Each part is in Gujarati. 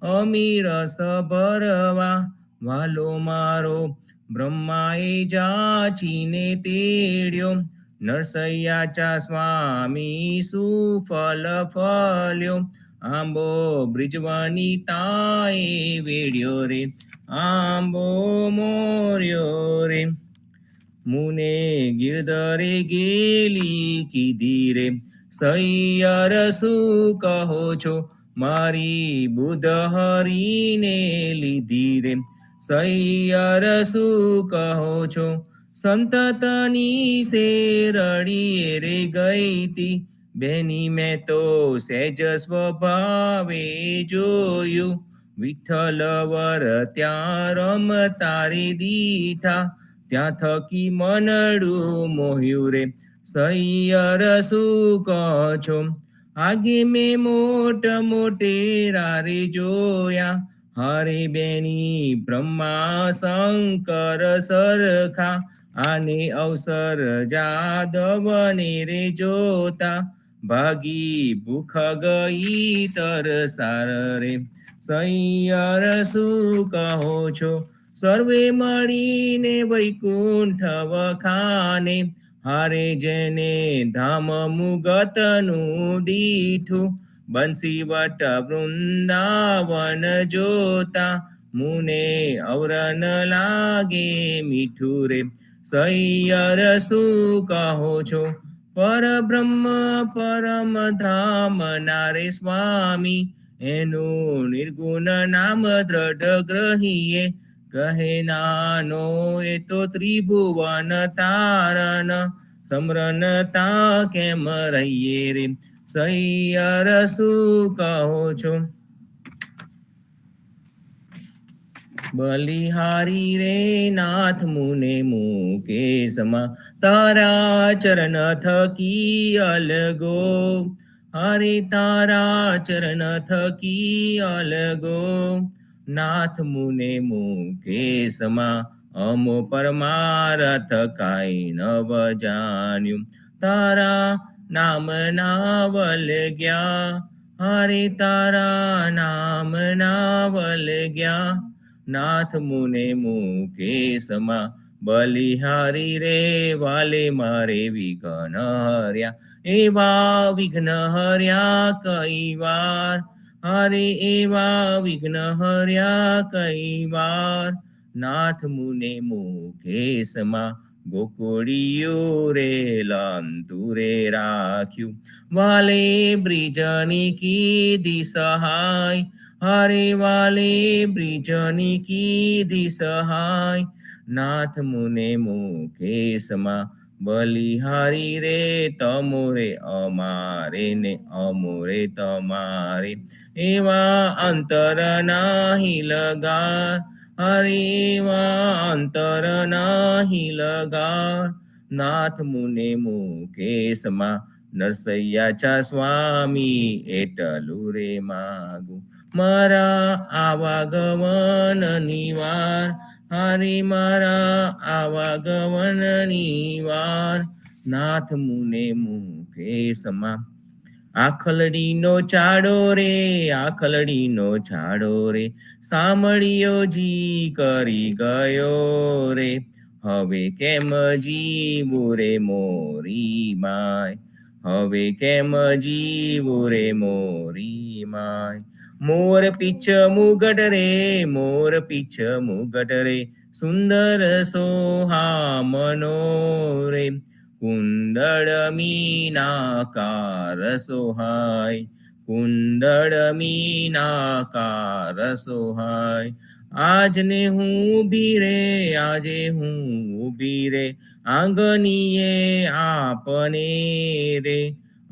અમીરસ ભરવા વાલો મારો બ્રહ્માએ જાચીને તેડ્યો નરસૈયાચા સ્વામી સુફલ ફલ્યો આંબો બ્રિજવનિતાએ વેડ્યો રે આંબો મોર્યો રે મુને ગિરધરે ગેલી કીધી રે સૈયર શું કહો છો મારી બુધ હરીને લીધી રે સૈયર શું કહો છો સંતતની શેરડીએ રે ગઈતી બેની મેં તો સહેજ સ્વભાવે જોયું વિઠ્ઠલ વર ત્યાં રમતા રે દીઠા ત્યાં થકી મનડું મોહ્યું રે સૈયર શું કહો છો આગે મેં મોટેરા રે જોયા હરે બેની બ્રહ્મા શંકર સરખા આને અવસર જાદવને રે જોતા ભાગી ભૂખ ગઈ તરસાર રે સૈયર શું કહો છો સર્વે મળીને વૈકુંઠ વખાને હારે જેને ધામ મુગતનું દીઠું બંસી વટ વૃંદાવન જોતા મુને અવરન લાગે મીઠું રે સૈયર શું કહો છો પરબ્રહ્મ પરમ ધામ નારે સ્વામી એનું નિર્ગુણ નામ દ્રઢ ગ્રહીએ કહે નાનો એ તો ત્રિભુવન તારન સમરનતા કેમ રહીએ રે સૈયર શું કહો છો બલિહારી રે નાથ મુને મુકેશમાં તારા ચરણ થકી અલગો હરે તારા ચરણ થકી અલગો નાથ મુને મુકેશમાં અમો પરમારથ કાંઈ નવ જાણ્યું તારા નામ નાવલ ગયા હરે તારા નામ નાવલ ગયા નાથ મુને મુકેશમાં બલિહારી રે વાલે મારે વિઘ્ન હર્યા એવા વિઘ્ન હર્યા કઈ વાર હરે એવા વિઘ્ન હર્યા કઈ વાર નાથ મુને મુકેશમાં ગોકુળિયું રે લંતુ રે રાખ્યું વાલે બ્રિજની કીધી સહાય હરે વાલે બ્રિજની કીધી સહાય નાથ મુને મુકેશમાં બલિહારી રે તમોરે અમારે ને અમોરે તમારે એવા અંતર નાહી લગાર હરે એવા અંતર નાહી લગાર નાથ મુને મુકેશમાં નરસૈયાચા સ્વામી એટલું રે માગું મારા આવાગમન નિવાર હરે મારા આવાગમન નિવાર નાથ મુને મુકેશમાં આખલડીનો ચાડો રે આખલડીનો ચાડો રે સાંભળ્યો જી કરી ગયો રે હવે કેમ જીવું રે મોરી માય હવે કેમ જીવું રે મોરી માય મોર પીછ મુગટ રે મોર પીછ મુગટ રે સુંદર સોહા મનો રે કુંદળ મીનાકાર સોહાય કુંદળ મીનાકાર સોહાય આજને હું ઊભી રે આજે હું ઊભી રે આંગણીએ આપને રે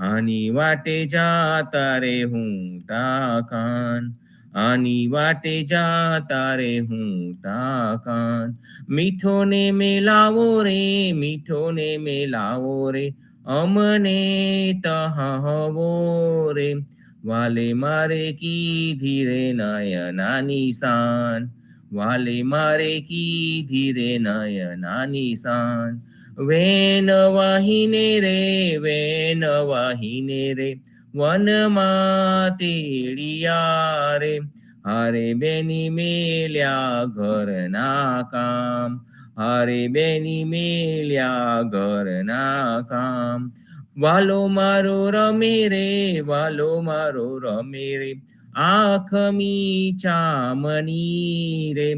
આની વાટે જાતા રે હું તાકાન આની વાટે જાતા રે હું તાકાન મીઠો ને મેલાવો રે મીઠો ને મેલાવો રે અમને તહાવો રે વાલે મારે કીધી રે નયનાની શાન વાલે મારે કીધી રે નયનાની શાન વેન વાહીને રે વનમાં તેડિયા રે હારે બેની મેલ્યા ઘરના કામ, હારે બેની મેલ્યા ઘરના કામ. વાલો મારો રમે રે, વાલો મારો રમે રે, આંખ મીચામણી રે.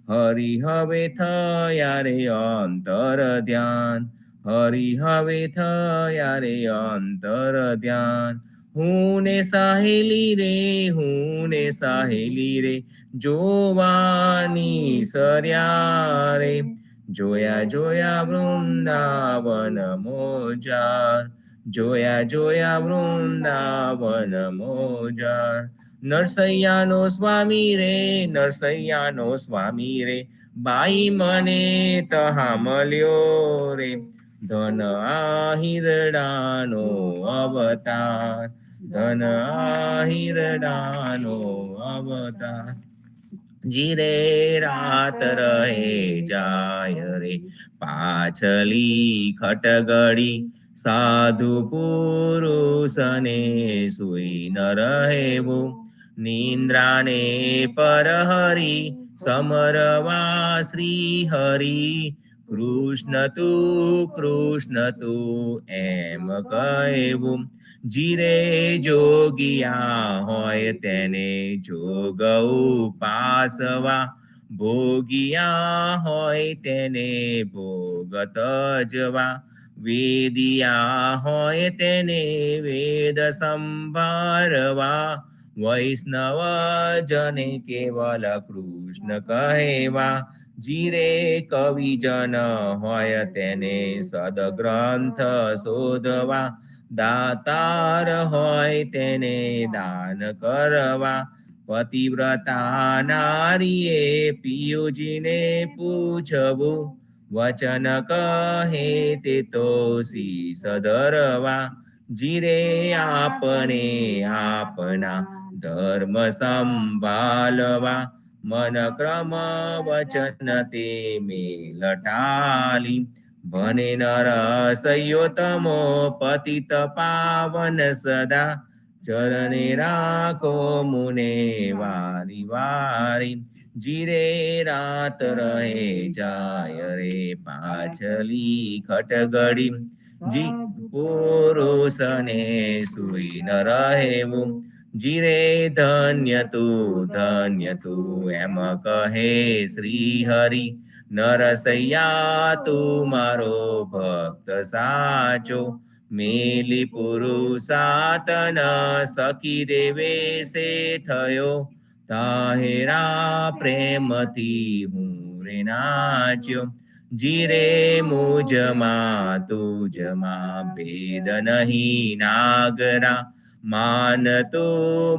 હરી હવે થયા રે અંતર ધ્યાન, હરી હવે થયા રે અંતર ધ્યાન. હું ને સાહેલી રે, હું ને સાહેલી રે, જોવાની સર્યા રે. જોયા જોયા વૃંદાવન મોજાર, જોયા જોયા વૃંદાવન મોજાર. નરસૈયાનો સ્વામી રે, નરસૈયાનો સ્વામી રે, બાઈ મને તહા મળ્યો રે. ધન આહિરડાનો અવતાર, ધન આહિરડાનો અવતાર. જીરે રાત રહે જાય રે, પાછલી ખટગડી, સાધુ પુરુષને સુઈ ન રહેવું. નિંદ્રાને પરહરી, સમરવા શ્રી હરી. કૃષ્ણ તું એમ કહેવું. જીરે જોગિયા હોય તેને જોગ ઉપાસવા, ભોગિયા હોય તેને ભોગ તજવા. વેદિયા હોય તેને વેદ સંભાળવા, વૈષ્ણવ જને કેવલ કૃષ્ણ કહેવા. જીરે કવિજન હોય તેને સદગ્રંથ શોધવા, દાતાર હોય તેને દાન કરવા. પતિવ્રતા નારીએ પિયુજીને પૂછવું, વચન કહે તે તો શીશ ધરવા. જીરે આપણે આપના ધર્મ સંભાળવા, મન ક્રમ વચન તે મેલટાલી. ભને નર સૈયોતમો પતિત પાવન સદા, ચરણે રાખો મુને વારી વારી. જીરે રાત રહે જાય રે, પાછલી ખટગડી, જી પુરુષને સુઈ ન રહેવું. જીરે ધન્ય તું એમ કહે શ્રી હરિ. નરસૈયા તું મારો ભક્ત સાચો, મેલી પુરુષાતન સખી દેવે સે થયો. તાહેરા પ્રેમથી હું રે નાચ્યો. જીરે મુજમાં તુજમાં ભેદ નહીં નાગરા, માન તો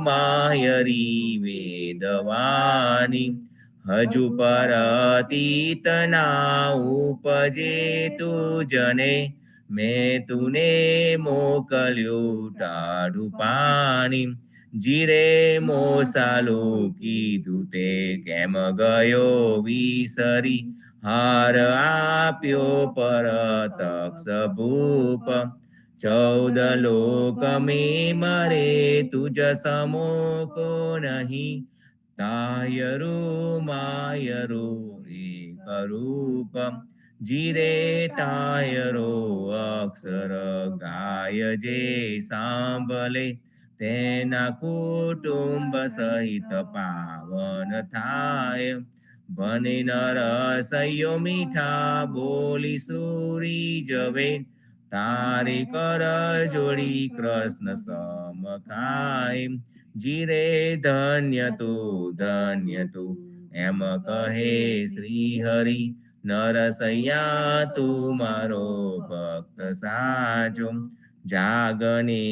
માયરી વેદવાની. હજુ પરતીતના ઉપજે તુજને, મેં તુને મોકલ્યું ટાઢું પાણી. જીરે મોસાલું કીધું તે કેમ ગયો વિસરી, હાર આપ્યો પરતક્ષ ભૂપ. 14 લોક में मरे तुझ समो को नहीं, તાયરું માયરું એક રૂપ. જીરે તાયરો અક્ષર ગાય જે સાંભલે, તેના કુટુંબ સહિત પાવન થાય. બને નરસૈયો મીઠા બોલી સુરી જવે, તારી કર જોડી કૃષ્ણ સમ ખાય. જીરે ધન્ય તું એમ કહે શ્રી હરિ. નરસૈયા તું મારો ભક્ત સાચો, જાગને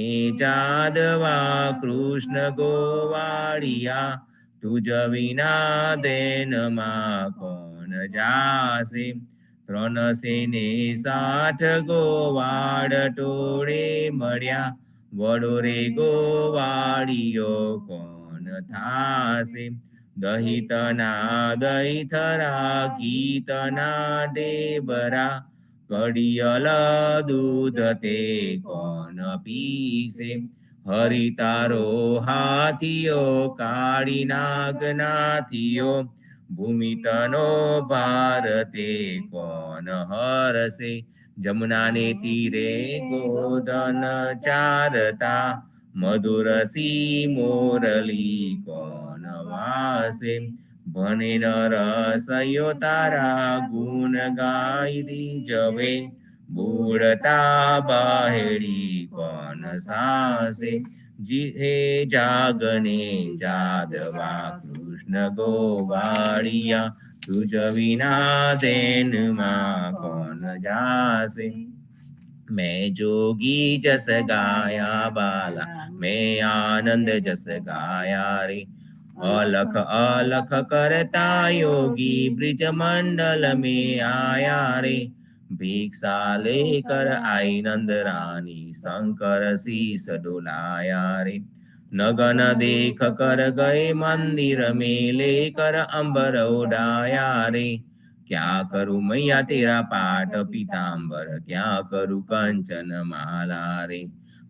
જાદવા કૃષ્ણ ગોવાળિયા. તુજ વિના દેનમાં કોણ જાશે, 3 સેને 60 ગોવાળ ટોળે મળ્યા. વડોરે ગોવાળિયો કોણ થાશે, દહિતના દહીથરા ગીતના ડેબરા. ઘડિયલ દૂધ તે કોણ પીશે, હરિ તારો હાથિયો કાળી નાગનાથિયો ભૂમિ તનો ભારતે કોણ હરસે જમુનાને તીરે ગોધન ચારતા મધુરસી મોરલી કોણ વાસે ભણે રસયો તારા ગુણ ગાઈ જવે બુડતા બહેડી કોણ સાસે હે જાગને જાદવા કૃષ્ણ ગોવાળિયા તુજ વિના દેનમાં કોણ જાસે मैं जोगी जस गाया बाला मैं आनंद जस गाया रे अलख अलख करता योगी ब्रिज मंडल में आया रे भिक्षा लेकर आई नंद रानी शंकर शीस डुलाया रे नगन देख कर गए मंदिर में लेकर अंबर उड़ाया रे क्या करूं मैया तेरा पाठ पीतांबर क्या करूं कंचन माला रे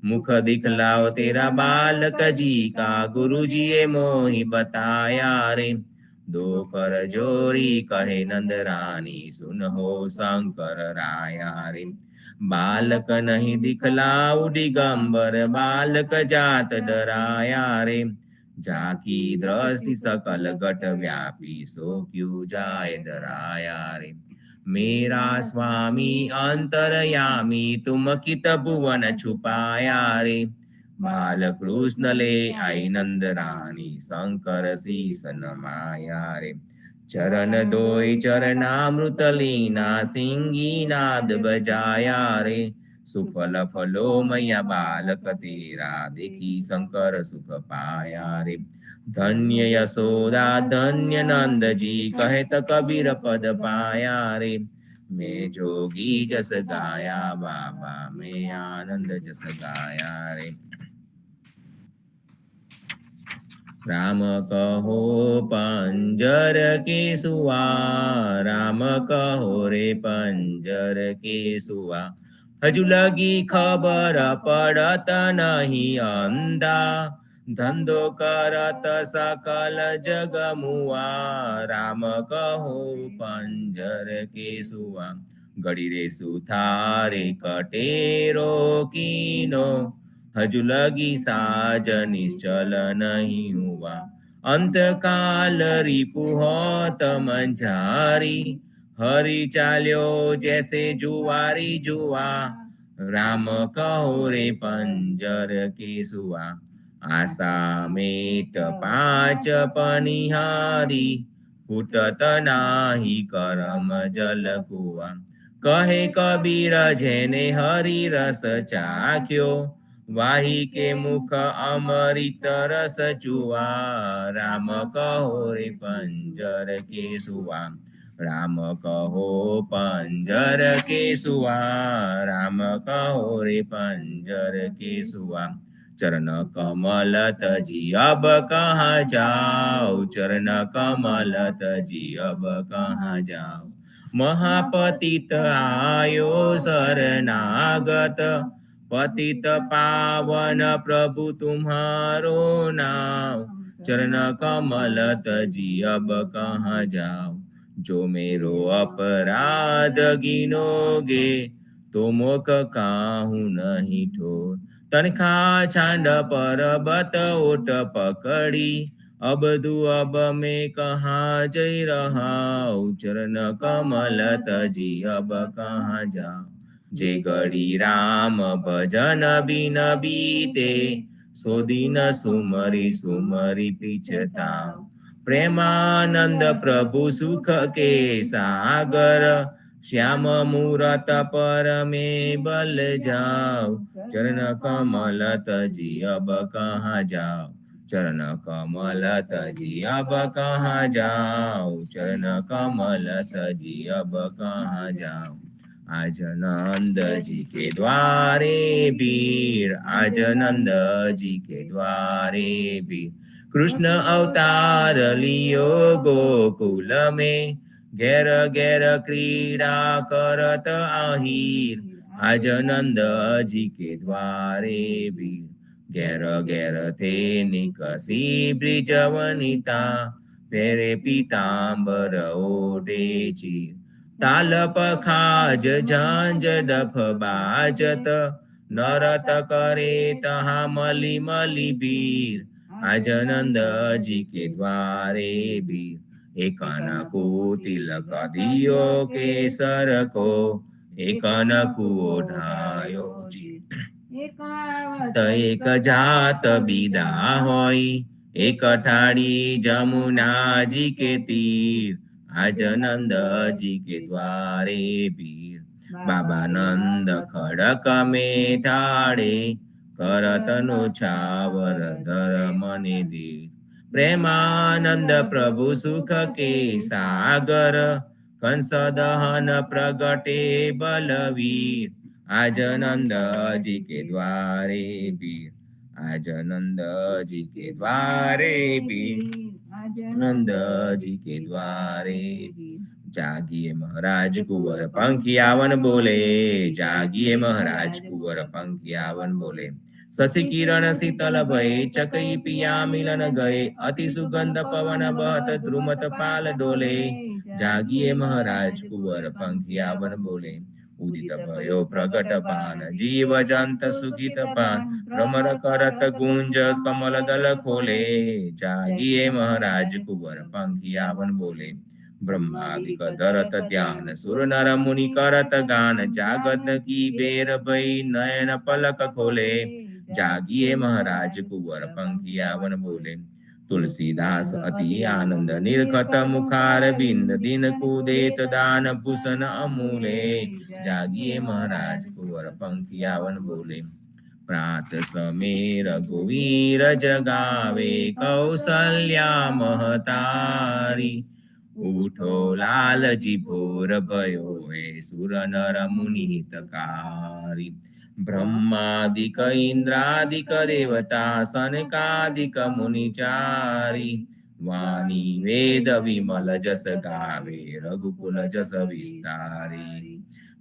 मुख दिखलाओ तेरा बालक जी का गुरु जी ए मोहि बताया रे दो कर जोरी कहे नंद रानी सुन हो शंकर राया रे बालक नहीं दिखलाऊ दिगंबर बालक जात डराया रे जाकी दृष्टि सकल घट व्यापी सो क्यों जाए डराया रे मेरा स्वामी अंतरयामी तुम कित भुवन छुपाया रे बाल कृष्ण ले आई नंद रानी शंकर शीस नमाया रे चरण दोई चरणामृत लीना सिंगी नाद बजाया रे सुफल फलो मैया बालक तेरा देखी शंकर सुख पाया रे धन्य यशोदा धन्य नंद जी कहे त कबीर पद पाया रे मैं जोगी जस गाया बाबा मैं आनंद जस गाया रे राम कहो पंजर के सुआ राम कहो रे पंजर के सुआ हजू लगी खबर पड़त नहीं अंधा धंधो करत सकल जग मुआ राम कहो पंजर के सुआ गड़ी रे सुथारे कटेरो कीनो हजू लगी साज निश्चल नहीं हुआ अंत काल रिपु होत मंझारी हरि चाल्यो जैसे जुआरी जुआ राम कहो रे पंजर के सुआ आशा मेट पांच पनिहारी फूटत नाही करम जल कुआ कहे कबीर जेने हरि रस चाख्यो वाही के मुख अमृत रस चुआ राम कहो रे पंजर के सुआ राम कहो पंजर के सुआ राम कहो रे पंजर के सुआ चरण कमल तजी अब कहाँ जाओ चरण कमल तजी अब कहाँ जाओ महापतित आयो शरणागत पतित पावन प्रभु तुम्हारो नाम चरण कमल तजी अब कहाँ जाओ जो मेरो अपराध गिनोगे तो मोक काहू नहीं ठोर तनखा छांड पर्वत ओट पकड़ी अब दू अब मैं कहाँ जई रहा चरण कमल तजी अब कहाँ जाओ जे गड़ी राम भजन बिन बीते सो दिन सुमरी सुमरी पिछताओ प्रेमानंद प्रभु सुख के सागर श्याम मूरत पर में बल जाओ चरण कमल तजी अब कहाँ जाओ चरण कमल तजी अब कहाँ जाओ चरण कमल तजी अब कहाँ जाओ आज नंद जी के द्वारे वीर आज नंद जी के द्वारे वीर कृष्ण अवतार लियो गोकुल में घेर घेर क्रीड़ा करत आहिर आज नंद जी के द्वारे वीर ઘેર ઘેર તે નિકસી બ્રિજ વનિતા પહેરે પીતાંબર ઓઢે ચીર તાલ પખાજ ઝાંઝ ડફ બાજત નરત કરે તહા મલી મલી ભીર આજ નંદજી કે દ્વારે ભીર એકનકુ તિલક દિયો કેસર કો એકનકુ ઓઢાયો જી એક જાત બીદા હોય એક ઠાડી જમુનાજી કે તીર આજ નંદજી કે દ્વારે ભીર બાબા નંદ ખડક में ठाड़े करत नो छावर धर्म ने धीर प्रेमानंद प्रभु सुख के सागर कंस दहन प्रगटे बलवीर आज नंद जी के द्वारे भीर आज नंद जी के द्वारे भीर नंद जी के द्वारे जागिए महाराज कुंवर पंखियावन बोले जागिए महाराज कुंवर पंखियावन बोले शशि किरण शीतल भय चकई पिया मिलन गए अति सुगंध पवन बहत द्रुमत पाल डोले जागिए महाराज कुंवर पंखियावन बोले उदित भयो प्रगट पान जीव जंत सुखित पान भ्रमर करत गुंज कमल दल खोले जागिए महाराज कुंवर पंखियावन बोले ब्रह्मादिक धरत ध्यान सुर नर मुनि करत गान जागत की बेर भई नयन पलक खोले जागिए महाराज कुंवर पंखियावन बोले तुलसीदास अति आनंद निरखत मुखार बिंद दिन कुदेत दान भूषण अमूले जागिए महाराज कुंवर पंखियावन बोले प्रात समय रघुवीर जगावे कौसल्या महतारी उठो लालजी भोर भयो हे सुर नर मुनि हितकारी ब्रह्मादिक इंद्रादिक देवता सनकादिक मुनिचारी वाणी वेद विमल जस गावे रघुकुल जस विस्तारी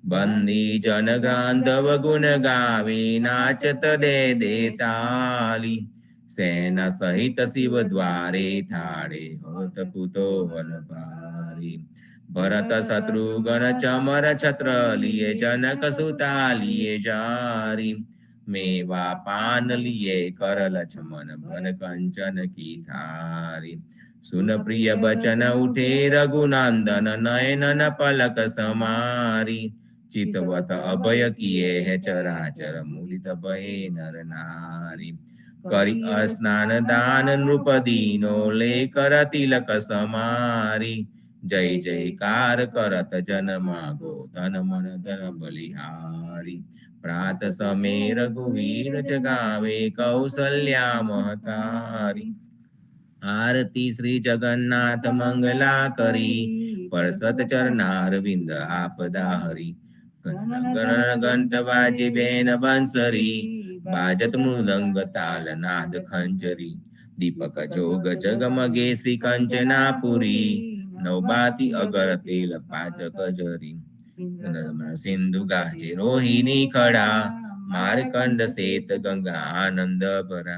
बंदी जन गांधव गुण गावे नाचत दे देताली सेना सहित शिव द्वारे ठाड़े होत कुतूहल भारी भरत शत्रुघ्न चमर छत्र लिए जनक सुता लिए जारी मेवा पान लिए कर लक्ष्मण भर कंचन की थारी सुन प्रिय बचन उठे रघुनंदन नयनन पलक समारी चितवत अभय किए है चराचर मुदित भये नर नारी करी स्नान दान नृप दीनो ले कर तिलक समारी जय जयकार करत जन मागो धन मन धन बलिहारी प्रात समय रघुवीर जगावे कौसल्या महतारी आरती श्री जगन्नाथ मंगला करी परसत चरणार विंद आपदा हरी गण घंट बाजे बेन बंसरी बाजत मृदंग ताल नाद खंजरी दीपक जोग जगमगे श्री कंचनापुरी नवबाती अगर तेल पाचक जरी सिंधु गाजे रोहिणी खड़ा मारकंड सेत गंगा आनंद भरा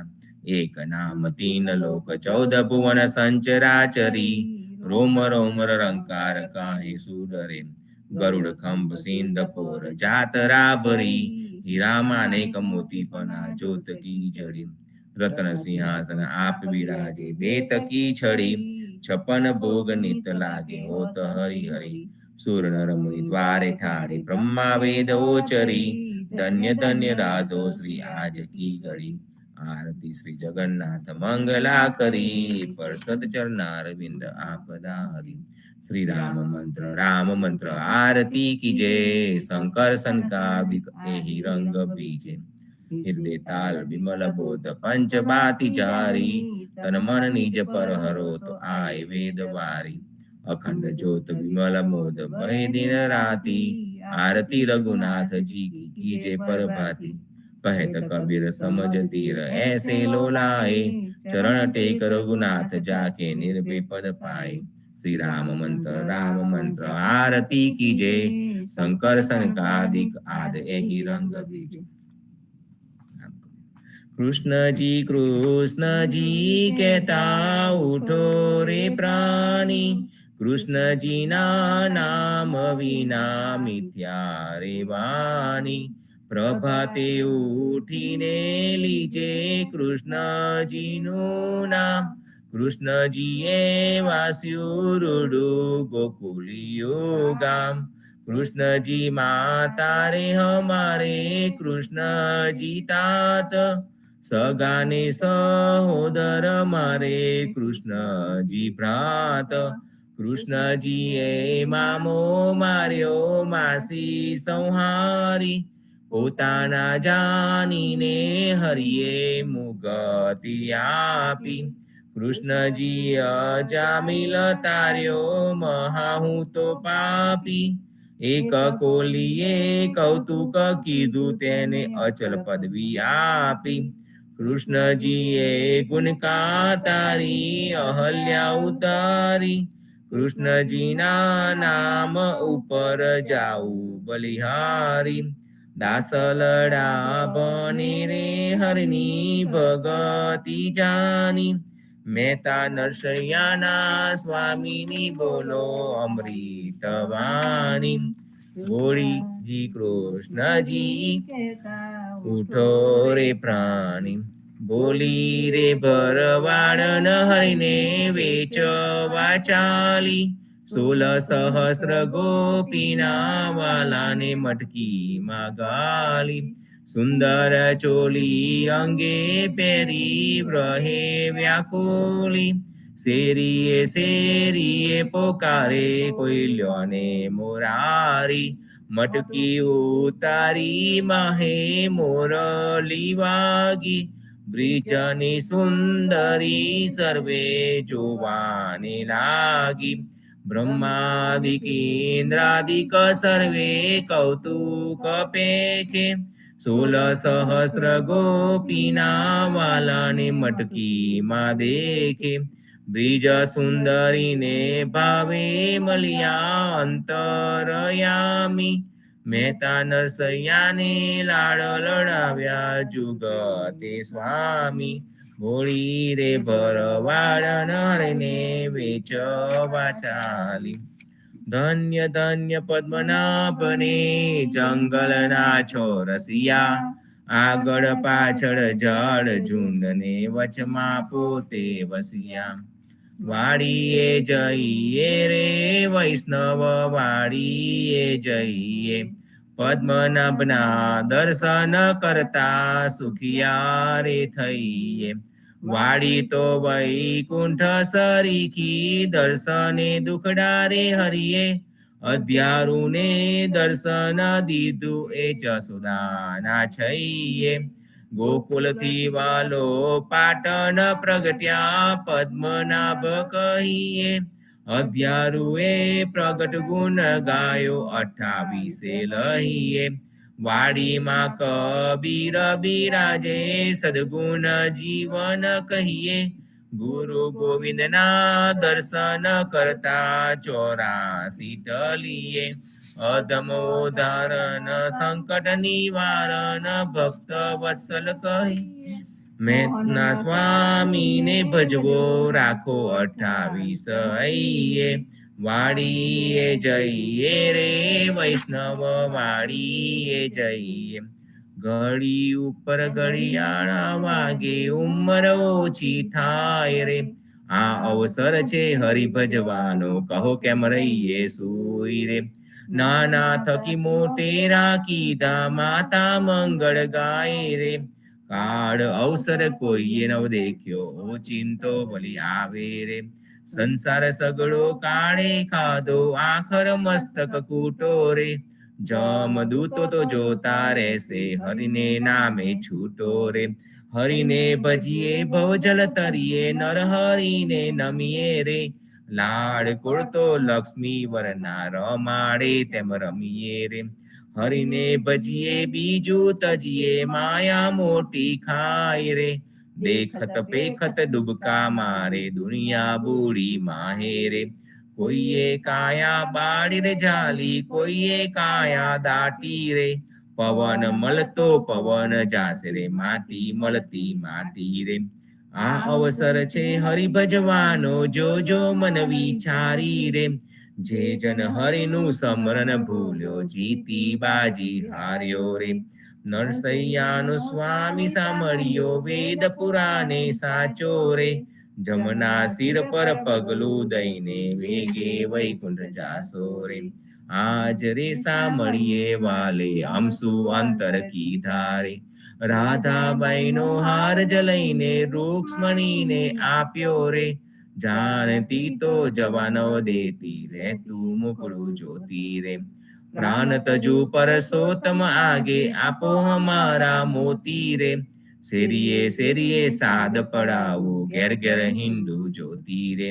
एक नाम तीन लोक 14 भुवन संचराचरी रोम रोम रंकार काहे सुडरे गरुड़ खंभ सिंध पोर जात राबरी हीरा मानेक मोती पना ज्योत की जड़ी रत्न सिंहासन आप विराजे बेत की छड़ी 56 भोग नित लागे होत हरि हरि सुर नर मुनि द्वारे ठाड़े ब्रह्मा वेद ओचरी धन्य धन्य राधो श्री आज की घड़ी आरती श्री जगन्नाथ मंगला करी परसद चरणार विंद आपदा हरि श्री राम मंत्र आरती कीजे शंकर सनकादिक एहि रंग बीजे हृदय ताल विमल बोध पंच बाती चारी तन मन निज पर हरो तो आय वेद वारी अखंड ज्योत विमल मोद बहे दिन राती आरती रघुनाथ जी की कीजे पर भाती कहत कबीर समझ तीर ऐसे लोलाए चरण टेक रघुनाथ जाके निर्भय पद पाए श्री राम मंत्र आरती कीजे शंकर सनकादिक आद एहि रंग बीजे કૃષ્ણજી કહેતા ઉઠો રે પ્રાણી, કૃષ્ણજીના નામ વિના મિથ્યા રે વાણી. પ્રભાતે ઉઠીને લીજે કૃષ્ણજીનું નામ, કૃષ્ણજીએ વાસ્યું રૂડું ગોકુલિયું ગામ. કૃષ્ણજી માતા રે હમારે કૃષ્ણજી તાત, સગાને સહોદર મારે કૃષ્ણજી ભ્રાત. કૃષ્ણજીએ મામો માર્યો માસી સંહારી, પોતાના જાનીને હરિએ મુગતિ આપી. કૃષ્ણજી અજામિલ તાર્યો મહાહું તો પાપી, એક કોલીએ કૌતુક કીધું તેને અચલ પદવી આપી. કૃષ્ણજીએ ગુણકા તારી અહલ્યા ઉતારી, કૃષ્ણજીના નામ ઉપર જાઉં બલિહારી. દાસલડા બને રે હરની ભગતિ જાની, મહેતા નરસૈયાના સ્વામીની બોલો અમૃત વાણી. બોલીજી કૃષ્ણજી ઉઠો રે પ્રાણી, બોલી રે ભરવાડન હરિને વેચવા ચાલી. 16 સહસ્ર ગોપીના વાલાને મટકીમાં ગાલી. સુંદર ચોલી અંગે પહેરી વ્રહે વ્યાકુલી, શેરીએ શેરીએ પોકારે કોઈ લ્યોને મોરારી. મટકી ઉતારી માહે મોરલી વાગી, બ્રિજની સુંદરી સર્વે જોવાને લાગી. બ્રહ્માદિક ઇન્દ્રાદિક સર્વે કૌતુક પેખે, 16 સહસ્ર ગોપીના વાલાને મટકીમાં દેખે. બ્રિજ સુંદરીને ભાવે મળ્યા અંતરયામી, મહેતા નરસૈયાને લાડ લડાવ્યા જુગતે સ્વામી. બોળી રે ભરવાડ નરને વેચવા ચાલી. ધન્ય ધન્ય પદ્મનાભને જંગલના છોરસિયા, આગળ પાછળ જળ ઝુંડને વચમાં પોતે વસિયા. વાડીએ જઈએ રે વૈષ્ણવ વાડીએ જઈએ, પદ્મનાભના દર્શન કરતા સુખિયા રે થઈએ. વાડી તો વૈકુંઠ સરીખી, દર્શને દુખડા રે હરિએ. અધ્યારુને દર્શન દીધું એ જસોદાના છઈએ. ગોકુલથી વાલો પાટણ પ્રગટ્યા પદ્મનાભ કહીએ. અધ્યારુએ પ્રગટ ગુણ ગાયો 28 લહીએ. વાડીમાં કબીર બિરાજે સદગુણ જીવન કહીએ. ગુરુ ગોવિંદના દર્શન કરતા 84 ટલીએ. અધમોધારણ સંકટ નિવારણ ભક્ત વત્સલ કહી, મેઘના સ્વામીને ભજવો રાખો 28 હૈયે. વાડીએ જઈએ રે વૈષ્ણવ વાડીએ જઈએ, ઘડી ઉપર ઘડિયાળા વાગે ઉંમર ઓછી થાય રે. આ અવસર છે હરિ ભજવાનો, કહો કેમ રહીએ સુઈ રે. નાના થકી મોટેરા કીધા માતા મંગળ ગાય રે. કાળ અવસર કોઈએ નવ દેખ્યો ચિંતો ભલી આવે રે. સંસાર સગડો કાળે ખાધો આખર મસ્તક કૂટો રે. જમદૂતો તો જોતા રહેશે હરિને નામે છૂટો રે. હરિને ભજીએ ભવજલ તરીએ નર હરિને નમીએ રે. લાડ કોળતો લક્ષ્મી વરના રમાડે તેમ રમીએ રે. હરિને ભજીએ બીજું તજીએ માયા મોટી ખાય રે. દેખત પેખત ડૂબકા મારે દુનિયા બુડી માહે રે. કોઈએ કાયા બાળી રે જાલી, કોઈએ કાયા દાટી રે. પવન મળતો પવન જાશે રે, માટી મળતી માટી રે. આ અવસર છે હરિ ભજવાનો, જો મન વિચારી રે. જે જન હરિનું સમરણ ભૂલ્યો, જીતી બાજી હાર્યો રે. નરસૈયાનો સ્વામી સાંભળ્યો, વેદ પુરાણે સાચો રે. જમના શિર પર પગલું દઈને, વેગે વૈકુંઠ જાશો રે. આજ રે સાંભળીએ વાલે, અમસુ અંતર કીધા રે. રાધાબાઈનો હાર જલઈને, રૂક્ષ્મણીને આપ્યો રે. જાનતી તો જવાનો દેતી, રહેતું મુકડું જોતી રે. પ્રાણ તજુ પરસોત્તમ આગે, આપો હમારા મોતી રે. શેરીએ શેરીએ સાદ પડાવું, ઘેર ઘેર હિન્દુ જોતી રે.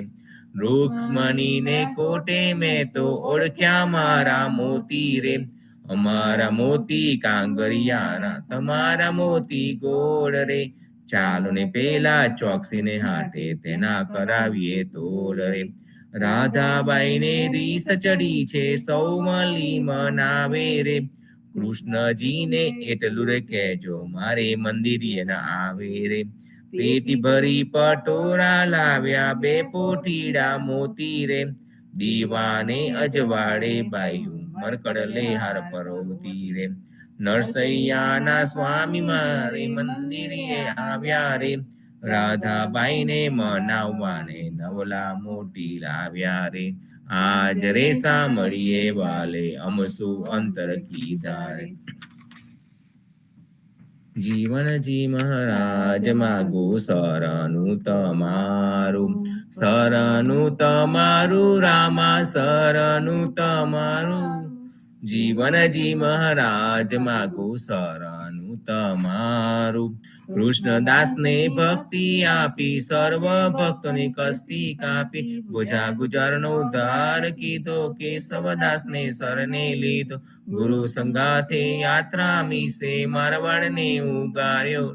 રૂક્ષ્મણીને કોટે મેં તો ઓળખ્યા મારા મોતી રે. અમારા મોતી કાંગરિયાના, તમારા મોતી ગોળ રે. ચાલો ને પેલા ચોકસીને હાટે, તેના કરાવીએ તોડ રે. રાધાબાઈને રીસ ચડી છે, સૌ મળી મનાવે રે. કૃષ્ણજીને એટલું રે કહેજો, મારે મંદિરે ના આવે રે. પેટી ભરી પટોરા લાવ્યા, બે પોટીડા મોતી રે. દીવાને અજવાડે બાયું, મરકડ લે હાર પરોવતી રે. નરસૈયાના સ્વામી મારે મંદિરે આવ્યા રે. રાધાબાઈને મનાવવાને, નવલા મોટી લાવ્યા રે. આજ રે સાંભળીએ વાલે, અમસુ અંતર કીધા રે. જીવનજી મહારાજ માગો, શરણું તમારું. શરણું તમારું રામા, શરણું તમારું. જીવનજી મહારાજ માગો, શરણું તમારું. કૃષ્ણદાસને ભક્તિ આપી, સર્વ ભક્તોની કસ્તી કાપી. બોજા ગુજરનો ઉદ્ધાર કીધો, કેશવદાસને શરણે લીધો. ગુરુ સંગાથે યાત્રા મીસે, મારવાડને ઉગાર્યો.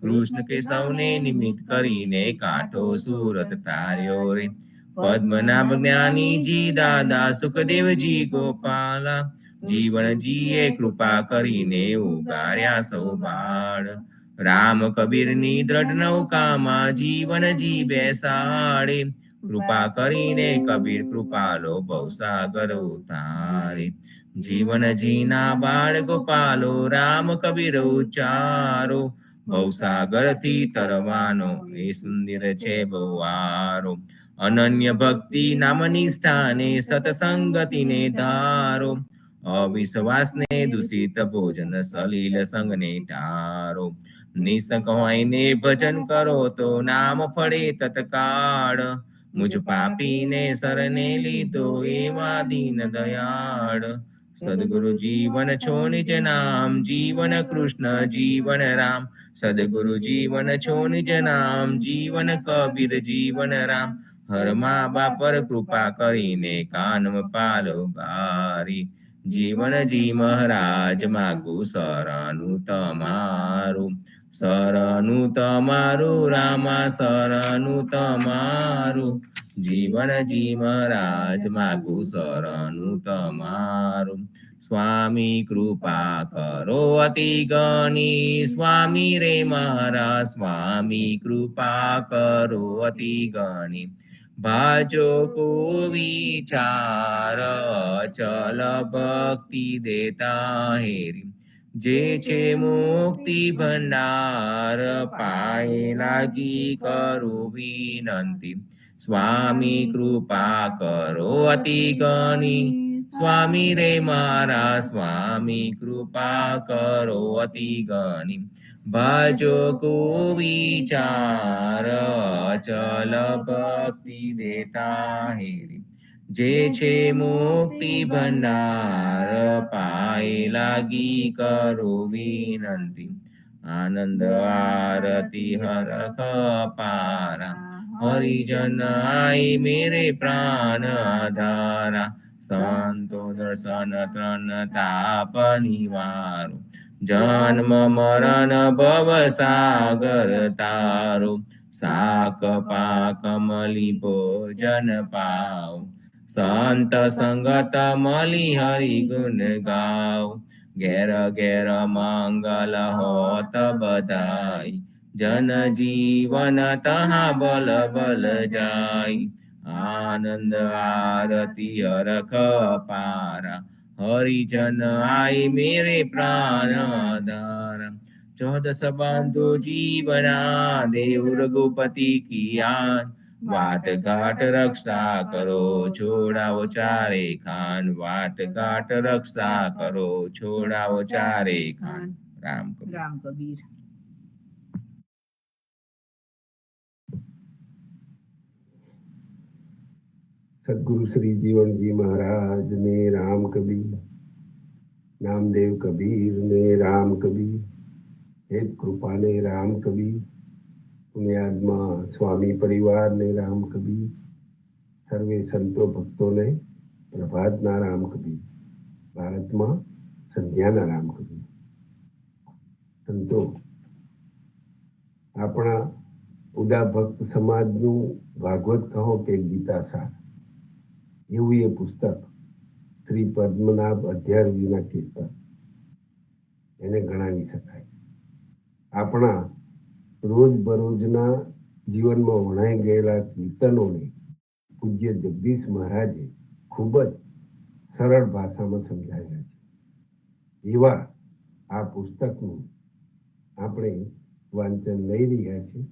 કૃષ્ણ કેશવને નિમિત્ત કરીને, કાંઠો સુરત તાર્યો રે. પદ્મનાભ જ્ઞાનીજી દાદા, સુખદેવજી ગોપાલા. જીવનજીએ કૃપા કરીને, ઉગાર્યા સૌ બાળ. રામ કબીરની દ્રઢ નૌકામાં, જીવનજી બેસાડે. કૃપા કરીને કબીર કૃપાલો, ભવસાગર ઉતારે. જીવનજીના બાળ ગોપાલો, રામ કબીર ઉચ્ચારો. ભવસાગર થી તરવાનો, એ સુંદર છે બવારો. અનન્ય ભક્તિ નામ નિષ્ઠાને, સતસંગતિને ધારો. અવિશ્વાસને દૂષિત ભોજન, સલીલ સંગને ટારો. નિસંક હોઈને ભજન કરો, તો નામ ફળે તત્કાળ. મુજ પાપીને શરણે લીધો, એવા દીન દયાળ. સદગુરુ જીવન છો નિજ નામ, જીવન કૃષ્ણ જીવન રામ. સદગુરુ જીવન છો નિજ નામ, જીવન કબીર જીવન રામ. હર મા બાપ પર કૃપા કરીને, કાનમ પાલો ગારી. જીવનજી મહારાજ માગું, શરણું તમારું. શરણું તમારું રામા, શરણું તમારું. જીવનજી મહારાજ માગું, શરણું તમારું. સ્વામી કૃપા કરો અતિ ગણી, સ્વામી રે મારા સ્વામી કૃપા કરો અતિ ગણી. ભાજો કો વિચાર, ચલ ભક્તિ દેતા હેરી. જે છે મુક્તિ ભંડાર, પાએ લાગી કરું વિનંતી. સ્વામી કૃપા કરો અતિ ગણી, સ્વામી રે મારા સ્વામી કૃપા કરો અતિ ગણી. ભજો કો વિચાર, ચલ ભક્તિ દેતા હેરી. જે છે મુક્તિ ભંડાર, પાએ લાગી કરો વિનંતી. આનંદ આરતી હરખ પારા, હરિજન આઈ મેરે પ્રાણ આધારા. સંતો દર્શન ત્રણ તાપ નિવારો, જન્મ મરણ ભવ સાગર તારો. શાક પાક મલી ભોજન પાવ, સંત સંગત મલી હરિ ગુણ ગાવ. ઘેર ઘેર મંગલ હોત બધાય, જન જીવન તહા બલ બલ જાય. આનંદ આરતી હરખ પારા, હરિજન આઈ મેરે પ્રાણ આધારા. 14 બંધુ જીવના, દેવ રઘુપતિ કિયાન. વાટ ઘાટ રક્ષા કરો, છોડાવો ચારે ખાન. વાટ ઘાટ રક્ષા કરો, છોડાવો ચારે ખાન. રામ કબીર. રામ કબીર. સદગુરુ શ્રી જીવનજી મહારાજ ને રામ કબીર, નામદેવ કબીર ને રામ કબીર, હેત કૃપા ને રામ કબીર, પુણ્યાત્મા સ્વામી પરિવાર ને રામ કબીર, સર્વે સંતો ભક્તોને પ્રભાતના રામ કબીર, ભારતમાં સંધ્યાના રામ કબીર. સંતો, આપણા ઉદા ભક્ત સમાજનું ભાગવત કહો કે ગીતા સાર એવું એ પુસ્તક શ્રી પદ્મનાભ અધ્યાર્યના કીર્તન એને ગણાવી શકાય. આપણા રોજબરોજના જીવનમાં વણાઈ ગયેલા કીર્તનોને પૂજ્ય જગદીશ મહારાજે ખૂબ જ સરળ ભાષામાં સમજાવ્યા છે. એવા આ પુસ્તકનું આપણે વાંચન લઈ રહ્યા છીએ.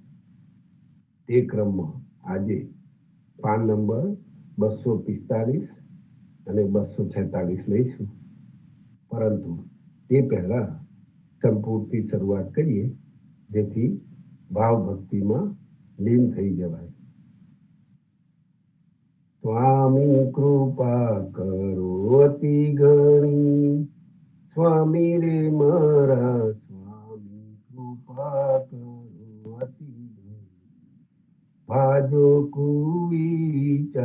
તે ક્રમમાં આજે પાન નંબર 245 અને 246 લઈશું, પરંતુ તે પહેલા સંપૂર્ણથી શરૂઆત કરીએ, જેથી ભાવ ભક્તિમાં લીન થઈ જવાય. સ્વામી કૃપા કરો અતિ ઘણી, સ્વામી રે મારા સ્વામી કૃપા કરો અતિ ઘણી. ભાજો કુવિચાર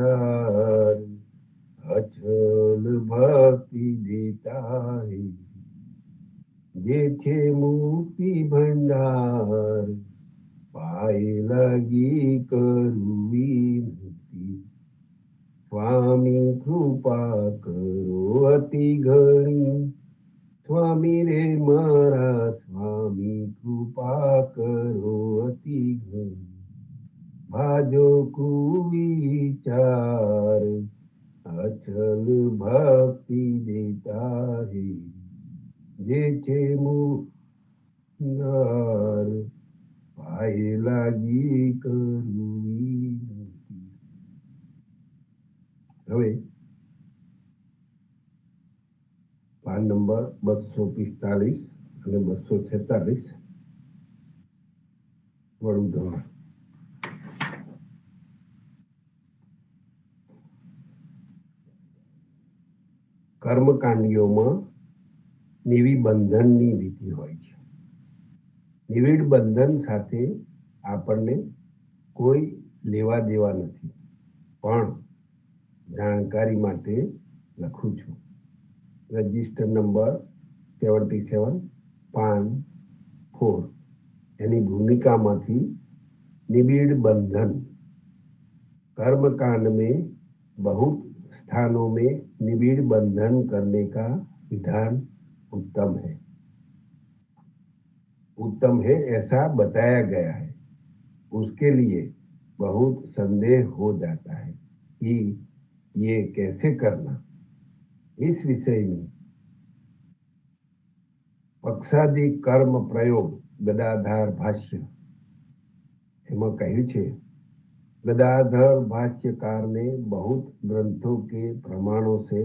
અચલ ભક્તિ દેતા હે, જે છે મુક્તિ ભંડાર પાય લાગી કરું વિનતી. સ્વામી કૃપા કરો અતિ ઘણી, સ્વામી રે મારા સ્વામી કૃપા કરો અતિ ઘણી. ભાજો કુવિચાર અચલ ભક્તિ દેતા હે, જે છે મુક્તિદાર પાય લાગી કરું વિનતી. હવે પાન નંબર 245 અને 246 વડોદરા. કર્મકાંડીઓમાં નિવિડ બંધનની વિધિ હોય છે. નિવિડ બંધન સાથે આપણને કોઈ લેવા દેવા નથી, પણ જાણકારી માટે લખું છું. રજિસ્ટર નંબર 77 પાન 4 એની भूमिकाમાંથી निबिड़ बंधन। कर्मकांड में बहुत स्थानों में निबिड़ बंधन करने का विधान उत्तम है ऐसा बताया गया है। उसके लिए बहुत संदेह हो जाता है कि ये कैसे करना। इस विषय में पक्षादि कर्म प्रयोग गदाधार भाष्य એમાં કહ્યું છે, गदाधर भाष्यकार ने बहुत ग्रंथों के प्रमाणों से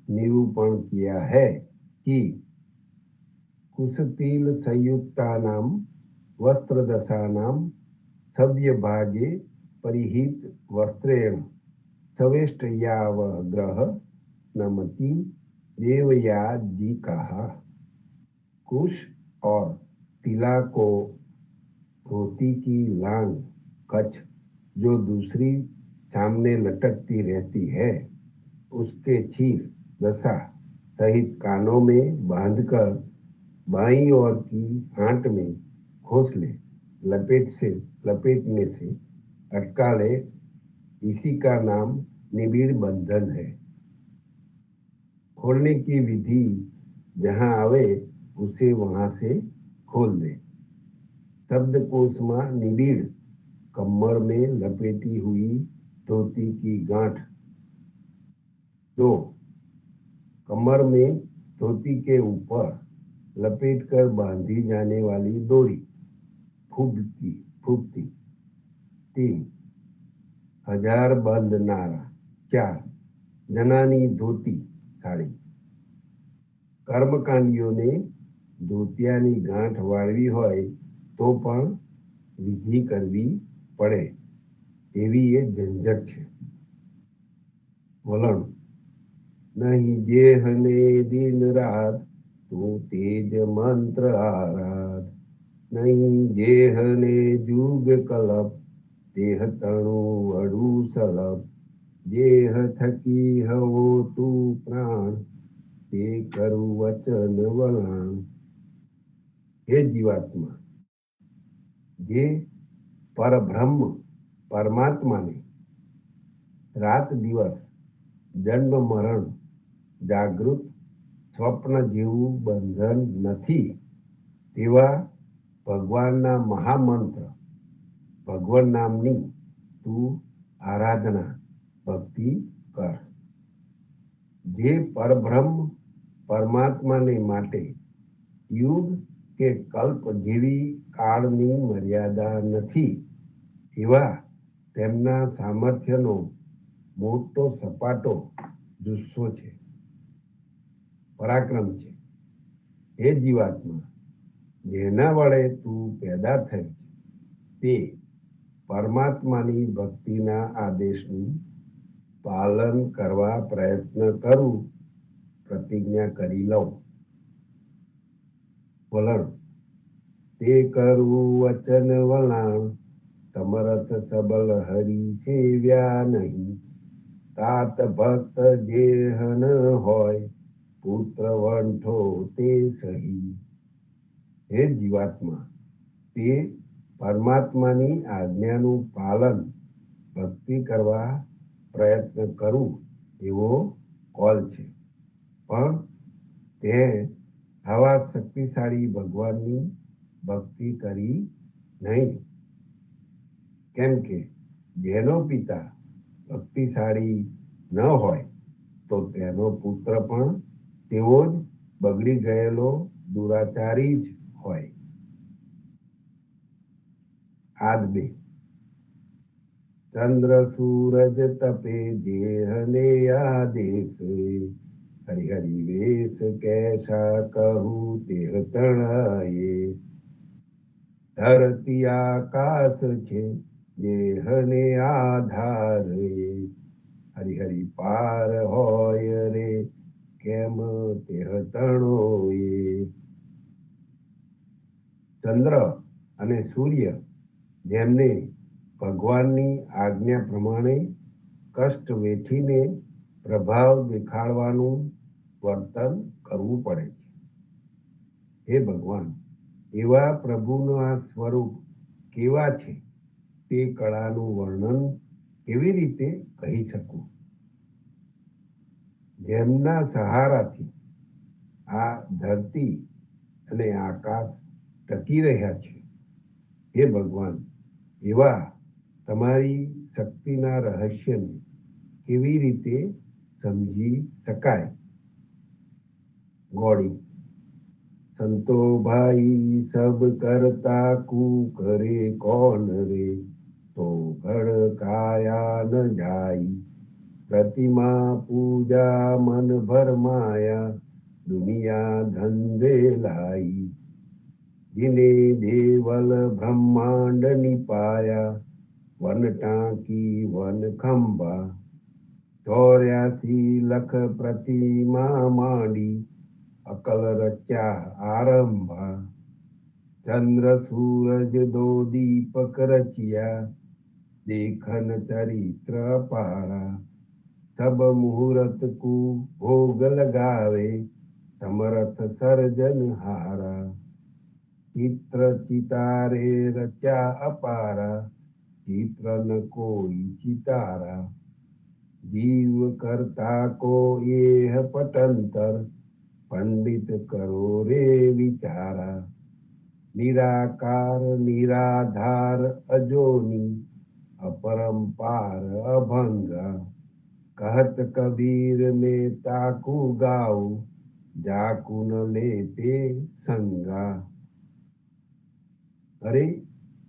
निरूपण किया है कि कुशतील संयुक्तानाम वस्त्रदशानाम सव्य भागे परिहित वस्त्रेण सवेष्टयाव ग्रह नमति देवयाद जी कहा। कुश और तिला को धोती की लांग कच्छ जो दूसरी सामने लटकती रहती है उसके चीर दशा सहित कानों में बांधकर बाईं ओर की आंट में घोंसले लपेटने से अटका ले, इसी का नाम निबिड़ बंधन है। खोलने की विधि जहां आवे उसे वहां से खोल दे। शब्दकोश में निबिड़ कमर में लपेटी हुई धोती की गांठ। 2. कमर में धोती के ऊपर लपेटकर बांधी जाने वाली डोरी, फूबती। 3. हजार बंद नारा। 4. जनानी धोती साड़ी। કર્મકાંડીઓને ધોતિયાની ગાંઠ વાળવી હોય તો પણ વિધિ કરવી પડે એવી એ ઝંઝટ છે. વલણ. નહીં જેહને દિન રાત તું તેજ મંત્ર આરાધ. નહીં જેહને જુગ કલપ તેહ તણુ વડુ સલપ. જેહ થકી હવો તું પ્રાણ તે કરું વચન વલણ. હે જીવાત્મા, જે પરબ્રહ્મ પરમાત્માને રાત દિવસ જન્મ મરણ જાગૃત સ્વપ્ન જેવું બંધન નથી તેવા ભગવાનના મહામંત્ર ભગવાન નામની તું આરાધના ભક્તિ કર. જે પરબ્રહ્મ પરમાત્માને માટે યુગ કે કલ્પ જેવી કાળની મર્યાદા નથી એવા તેમના સામર્થ્યનો મોટો સપાટો જુસ્સો છે, પરાક્રમ છે. હે જીવાત્મા, જેના વડે તું પેદા થઈ તે પરમાત્માની ભક્તિના આદેશનું પાલન કરવા પ્રયત્ન કરું પ્રતિજ્ઞા કરી લઉં. વલણ. તે કરું વચન વલણ સમરથ સબલ હરી સેવ્યા નહીં. તાત ભક્ત જેહન હોય પુત્ર વંઠો તે સહી. હે જીવાત્મા, તે પરમાત્માની આજ્ઞાનું પાલન ભક્તિ કરવા પ્રયત્ન કરું એવો કોલ છે, પણ તે આવા શક્તિશાળી ભગવાનની ભક્તિ કરી નહીં. કેમ કે જેનો પિતા ભક્તિશાળી ન હોય તો તેનો પુત્ર પણ તેવો જ બગડી ગયેલો દુરાચારી જ હોય. આદ 2. ચંદ્ર સૂરજ તપે જેહને આદેશ. હરિહરિ વેશ कैसा कहूँ तेह तणाये. ધરતી આકાશ છે જેહને આધારે. હરિહરિ પાર હોય રે કેમ તેહ તણોએ. ચંદ્ર અને સૂર્ય જેમને ભગવાનની આજ્ઞા પ્રમાણે કષ્ટ વેઠીને પ્રભાવ દેખાડવાનું વર્તન કરવું પડે છે. હે ભગવાન, એવા પ્રભુના સ્વરૂપ કેવા છે તે કળાનું વર્ણન કેવી રીતે કહી શકું? જેમના સહારાથી આ ધરતી અને આકાશ ટકી રહ્યા છે. હે ભગવાન, એવા તમારી શક્તિના રહસ્યને કેવી રીતે સમજી શકાય? ગોળી. સંતો ભાઈ સબ કરતા કુ કરે કોણ રે. તો ભડકાયા ન જાય પ્રતિમા પૂજા મન ભરમાયા દુનિયા ધંધે લાઈ. जिने देवल ब्रह्मांड निपाया वन टांकी वन खंबा. 84 लख प्रतिमा मांडी अकल रचा आरंभा. चंद्र सूरज दो दीपक रचिया देखन चरित्र पारा. सब मुहूर्त को भोग लगावे समरथ सर्जन हारा. चित्र चितारे रचा अपारा चित्र न कोई चितारा. जीव करता को ये पटंतर पंडित करो रे विचारा, निराकार निराधार अजोनी, अपरंपार अभंगा, कहत कबीर में ताकू गाओ, जाकू न लेते संगा। अरे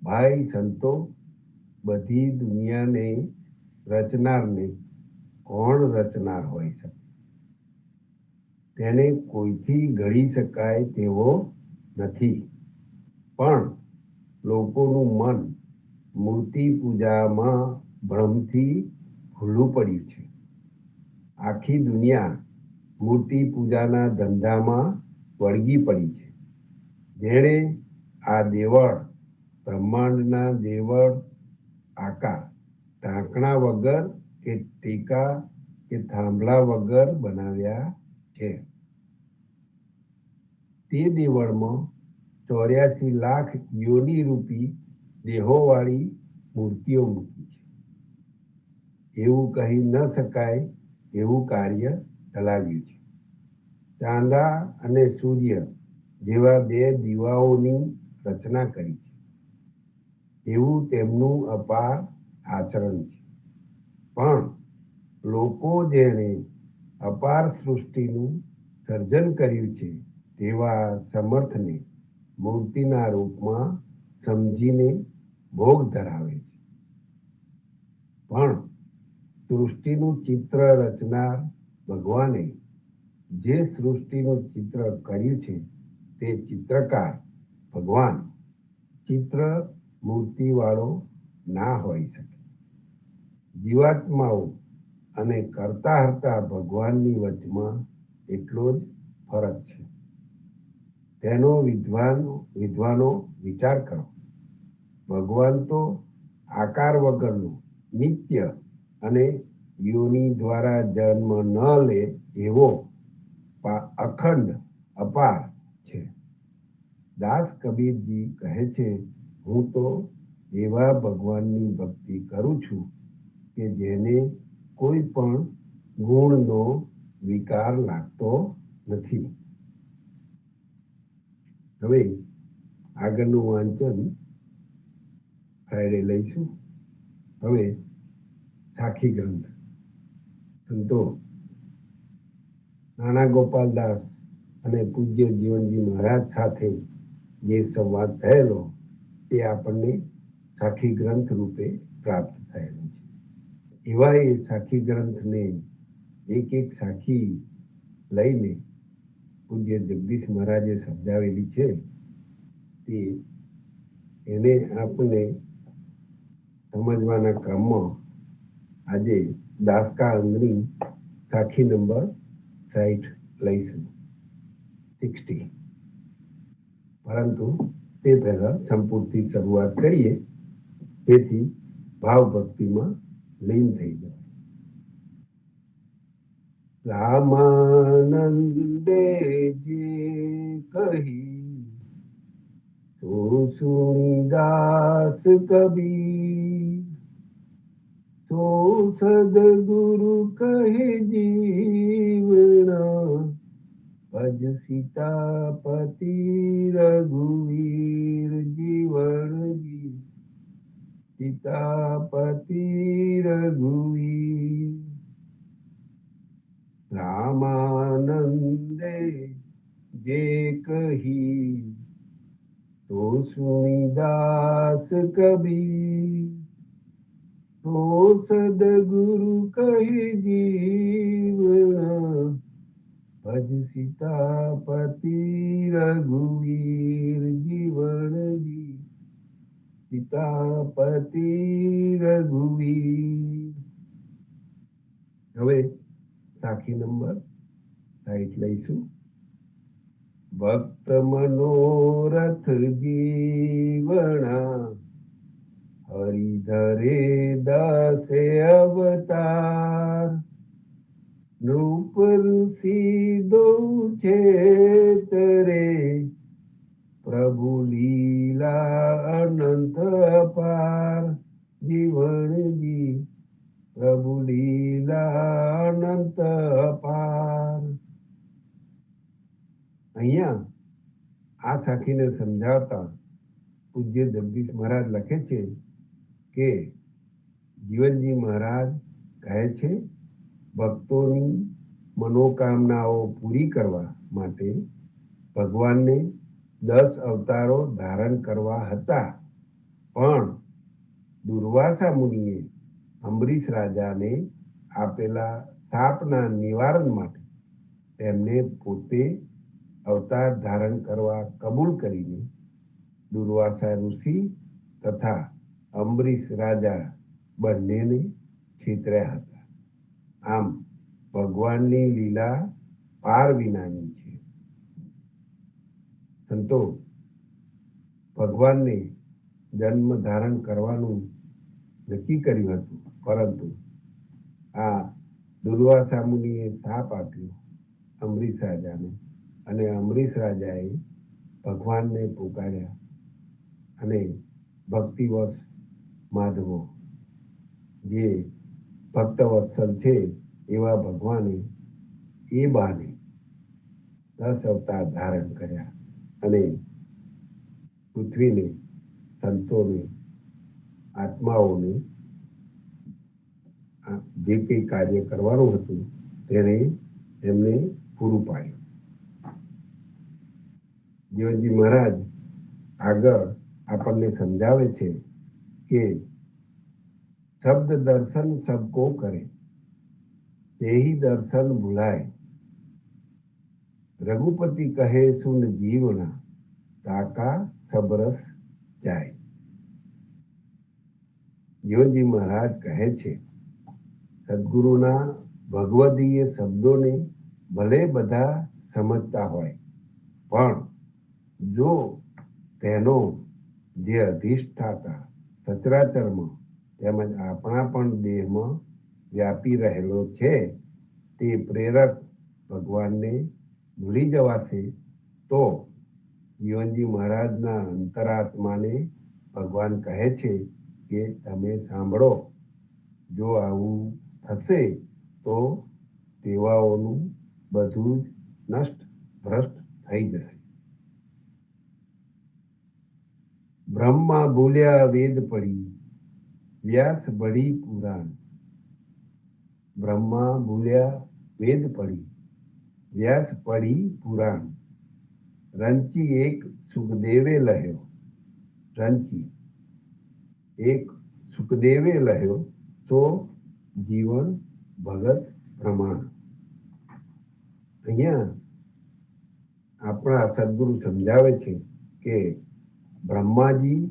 भाई संतो, बधी दुनियाने રચનારને કોણ રચનાર હોઈ શકે? તેને કોઈથી ઘડી શકાય તેવો નથી, પણ લોકોનું મન મૂર્તિ પૂજામાં ભ્રમથી ભૂલું પડ્યું છે. આખી દુનિયા મૂર્તિ પૂજાના ધંધામાં વળગી પડી છે. જેણે આ દેવળ, બ્રહ્માંડના દેવળ આકાર ઢાંકણા વગર કે ટીકા કે થાંભલા વગર બનાવ્યા છે. તે દેવળમાં 84 લાખ યોની રૂપી દેહોવાળી મૂર્તિઓ મૂકી છે. એવું કહી ન શકાય એવું કાર્ય ચલાવ્યું છે. ચાંદા અને સૂર્ય જેવા બે દીવાઓની રચના કરી છે. એવું તેમનું અપાર આચરણ છે. પણ લોકો જેણે અપાર સૃષ્ટિનું સર્જન કર્યું છે તેવા સમર્થને મૂર્તિના રૂપમાં સમજીને ભોગ ધરાવે છે. પણ સૃષ્ટિનું ચિત્ર રચનાર ભગવાને જે સૃષ્ટિનું ચિત્ર કર્યું છે તે ચિત્રકાર ભગવાન ચિત્ર મૂર્તિવાળો ના હોઈ શકે. જીવાત્માઓ અને કરતા હરતા ભગવાનની વચમાં એટલો જ ફરક છે. તેનો વિદ્વાનો વિચાર કરો. ભગવાન તો આકાર વગરનો, નિત્ય અને યોની દ્વારા જન્મ ન લે એવો અખંડ અપાર છે. દાસ કબીરજી કહે છે, હું તો એવા ભગવાનની ભક્તિ કરું છું કે જેને કોઈ પણ ગુણનો વિકાર લાગતો નથી. હવે આગળનું વાંચન ફ્રાઈડે લઈશું. હવે સાખી ગ્રંથ. સંતો નાના ગોપાલદાસ અને પૂજ્ય જીવનજી મહારાજ સાથે જે સંવાદ થયેલો તે આપણને સાખી ગ્રંથ રૂપે પ્રાપ્ત થયેલો છે. એવા એ સાખી ગ્રંથને એક એક સાખી લઈને પૂજ્ય જગદીશ મહારાજે સમજાવેલી છે તે એને આપણે સમજવાના ક્રમમાં આજે દાસકા અંગની સાખી નંબર 60 લઈશું, 60. પરંતુ તે પહેલા સંપૂર્ણથી શરૂઆત કરીએ તેથી ભાવ ભક્તિમાં લીન થઈ જાય. રામાનંદે જે કહી તો સુણી દાસ કબીર, તો સદગુરુ કહે જીવના, ભજ સીતાપતિ રઘુવીર જીવનજી, સીતાપતિ રઘુવીર. રામાનંદે જે કહી તો સુણી દાસ કબીર, તો સદગુરુ કહે જીવના, ભજ સીતાપતિ રઘુવીર જીવનજી, સીતાપતિ રઘુવીર. હવે સાખી નંબર 60 લઈશું. ભક્ત મનોરથ જીવણા, હરિધરે દાસે અવતાર, નૃપ ઋષિ દો છે તરે, પ્રભુ લીલા અનંત અપાર જીવનજી, પ્રભુ લીલા અનંત અપાર. અહીંયા આ સાખીને સમજાવતા પૂજ્ય જગદીશ મહારાજ લખે છે કે જીવનજી મહારાજ કહે છે ભક્તોની મનોકામનાઓ પૂરી કરવા માટે ભગવાનને 10 અવતારો ધારણ કરવા હતા, પણ દુર્વાસા મુનિએ અંબરીશ રાજાને આપેલા શાપના નિવારણ માટે તેમને પોતે અવતાર ધારણ કરવા કબૂલ કરીને દુર્વાસા ઋષિ તથા અંબરીશ રાજા બંનેને છેતર્યા હતા. આમ ભગવાનની લીલા પાર વિનાની છે. સંતો ભગવાનને જન્મ ધારણ કરવાનું નક્કી કર્યું હતું, પરંતુ આ દુર્વાસા મુનિએ શાપ આપ્યો અંબરીશ રાજાને, અને અંબરીશ રાજાએ ભગવાનને પુકાર્યા અને ભક્તિવશ માધવો જે ભક્તવત્સલ છે એવા ભગવાને એ બાને 10 અવતાર ધારણ કર્યા અને પૃથ્વીને, સંતોને, આત્માઓને જે કંઈ કાર્ય કરવાનું હતું તેને એમને પૂરું પાડ્યું. જીવનજી મહારાજ આગળ આપણને સમજાવે છે કે શબ્દ દર્શન સબકો કરે, તેહી દર્શન ભૂલાય. રઘુપતિ કહે સુન જીવના, તાકા સબરસ જાય. જીવનજી મહારાજ કહે છે સદગુરુના ભગવદીય શબ્દોને ભલે બધા સમજતા હોય, પણ જો તેનો જે અધિષ્ઠાતા સચરાચરમાં તેમજ આપણા પણ દેહમાં વ્યાપી રહેલો છે તે પ્રેરક ભગવાનને ભૂલી જવાશે તો જીવનજી મહારાજના અંતરાત્માને ભગવાન કહે છે કે તમે સાંભળો, જો આવું થશે તો તેવાઓનું બધું જ નષ્ટ ભ્રષ્ટ થઈ જશે. બ્રહ્મા બોલ્યા વેદ પડી, વ્યાસ બળી પુરાણ. બ્રહ્મા બોલ્યા વેદ પડી, વ્યાસ પડી પુરાણ. રંચી એક સુખદેવે લહ્યો, રંચી એક સુખદેવે લહ્યો તો જીવન ભગત પ્રમાણ. અહીંયા આપણા સદગુરુ સમજાવે છે કે બ્રહ્માજી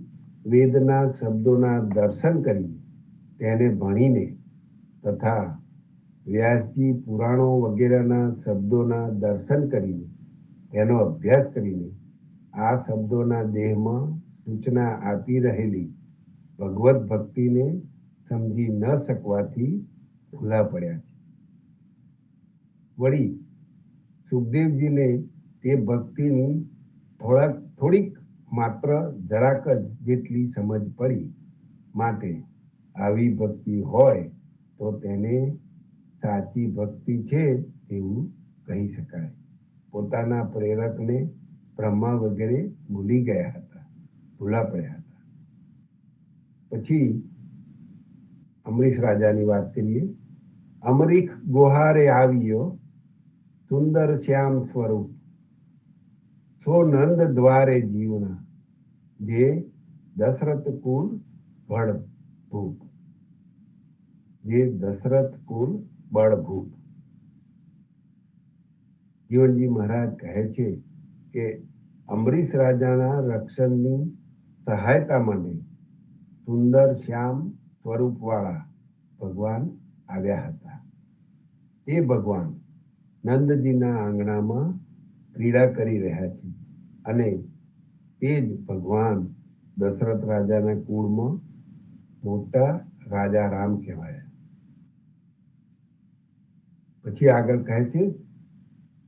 વેદના શબ્દોના દર્શન કરી તેને ભણીને તથા વ્યાસજી પુરાણો વગેરેના શબ્દોના દર્શન કરીને તેનો અભ્યાસ કરીને આ શબ્દોના દેહમાં સૂચના આપી રહેલી ભગવત ભક્તિને સમજી ન શકવાથી ભૂલા પડ્યા છે. વળી સુખદેવજીને તે ભક્તિની થોડીક માત્ર જરાક જ જેટલી સમજ પડી, માટે આવી ભક્તિ હોય તો તેને સાચી ભક્તિ છે એવું કહી શકાય. પોતાના પ્રેરકને બ્રહ્મા વગેરે ભૂલી ગયા હતા, ભૂલા પડ્યા હતા. પછી અંબરીશ રાજાની વાત કરીએ. અમરીખ ગોહારે આવ્યો, સુંદર શ્યામ સ્વરૂપ. સો નંદ દ્વારે જીવના, જે દશરથ કુલ બળભૂપ. જે દશરથ કુલ બળભૂપ. જીવનજી મહારાજ કહે છે કે અંબરીશ રાજાના રક્ષણની સહાયતા માટે સુંદર શ્યામ સ્વરૂપવાળા ભગવાન આવ્યા હતા. એ ભગવાન નંદજીના આંગણામાં ક્રીડા કરી રહ્યા છે અને તે જ ભગવાન દશરથ રાજાના કુળમાં મોટા રાજા રામ કહેવાયા. પછી આગળ કહે છે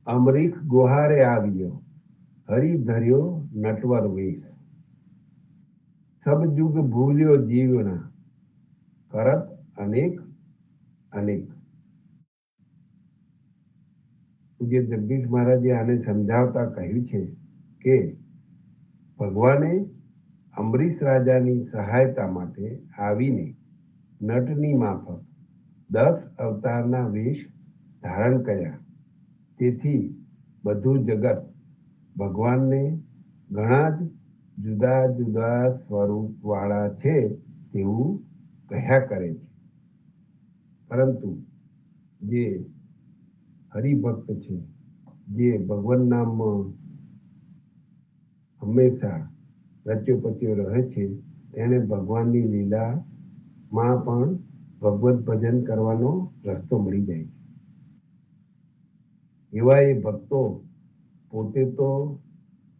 અમરીખ ગોહારે આવ્યો, હરી ધર્યો નટવર વેશ. સબ જુગ ભૂલ્યો જીવના, કરત અનેક અનેક. પૂજ્ય જગદીશ મહારાજે આને સમજાવતા કહ્યું છે કે ભગવાને અંબરીશ રાજાની સહાયતા માટે આવીને નટની માફક 10 અવતારના વેશ ધારણ કર્યા. તેથી બધું જગત ભગવાનને ઘણા જ જુદા જુદા સ્વરૂપ વાળા છે તેવું કહ્યા કરે છે. પરંતુ જે હરિભક્ત છે, જે ભગવાન નામમાં હંમેશા રચ્યો પચ્યો રહે છે, તેને ભગવાનની લીલામાં પણ ભગવત ભજન કરવાનો રસ્તો મળી જાય છે. એવા એ ભક્તો પોતે તો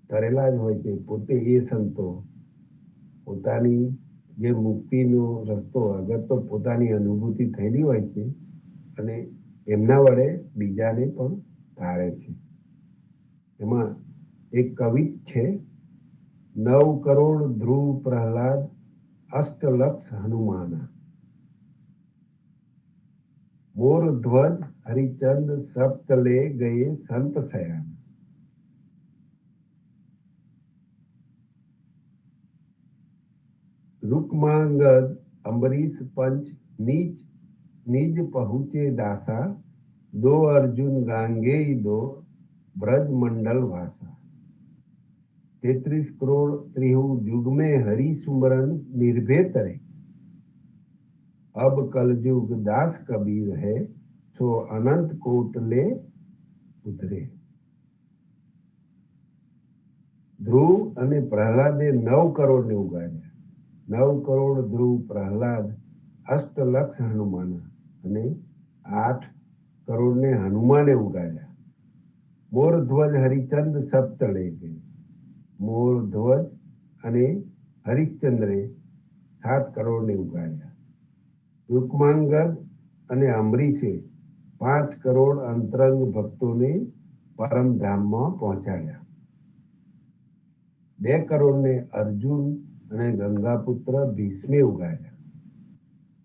તરેલા જ હોય છે, પોતે એ સંતો પોતાની જે મુક્તિનો રસ્તો અગર તો પોતાની અનુભૂતિ થયેલી હોય છે અને એમના વડે બીજાને પણ તારે છે. એમાં એક કવિ છે, 9 કરોડ ધ્રુવ પ્રહલાદ અષ્ટલક્ષ હનુમાના, મોર ધ્વજ હરિચંદ સપ્ત લે ગયે સંત સયાના. रुक्मांगद अम्बरीश पंच नीच निज पहुँचे दासा, 2 अर्जुन गांगे 2 ब्रज मंडल भाषा. 33 करोड़ त्रिहु युग में हरि सुमरन निर्भय तरे, अब कलयुग दास कबीर है, सो अनंत कोट ले उतरे. ધ્રુવ અને પ્રહલાદે 9 કરોડને ઉગાડ્યા. 9 કરોડ ધ્રુવ પ્રહલાદ અષ્ટલક્ષ હનુમાના અને 8 કરોડને હનુમાને ઉગાડ્યા. મોર ધ્વજ હરિચંદ સપ્તળે ગયે, મોર ધ્વજ અને હરિશ્ચંદ્રે 7 કરોડને ઉગાડ્યા. રૂકમાંગદ અને અંબરીશે 5 કરોડ અંતરંગ ભક્તોને પરમધામમાં પહોંચાડ્યા. 2 કરોડને અર્જુન અને ગંગાપુત્ર ભીષ્મે ઉગાડ્યા.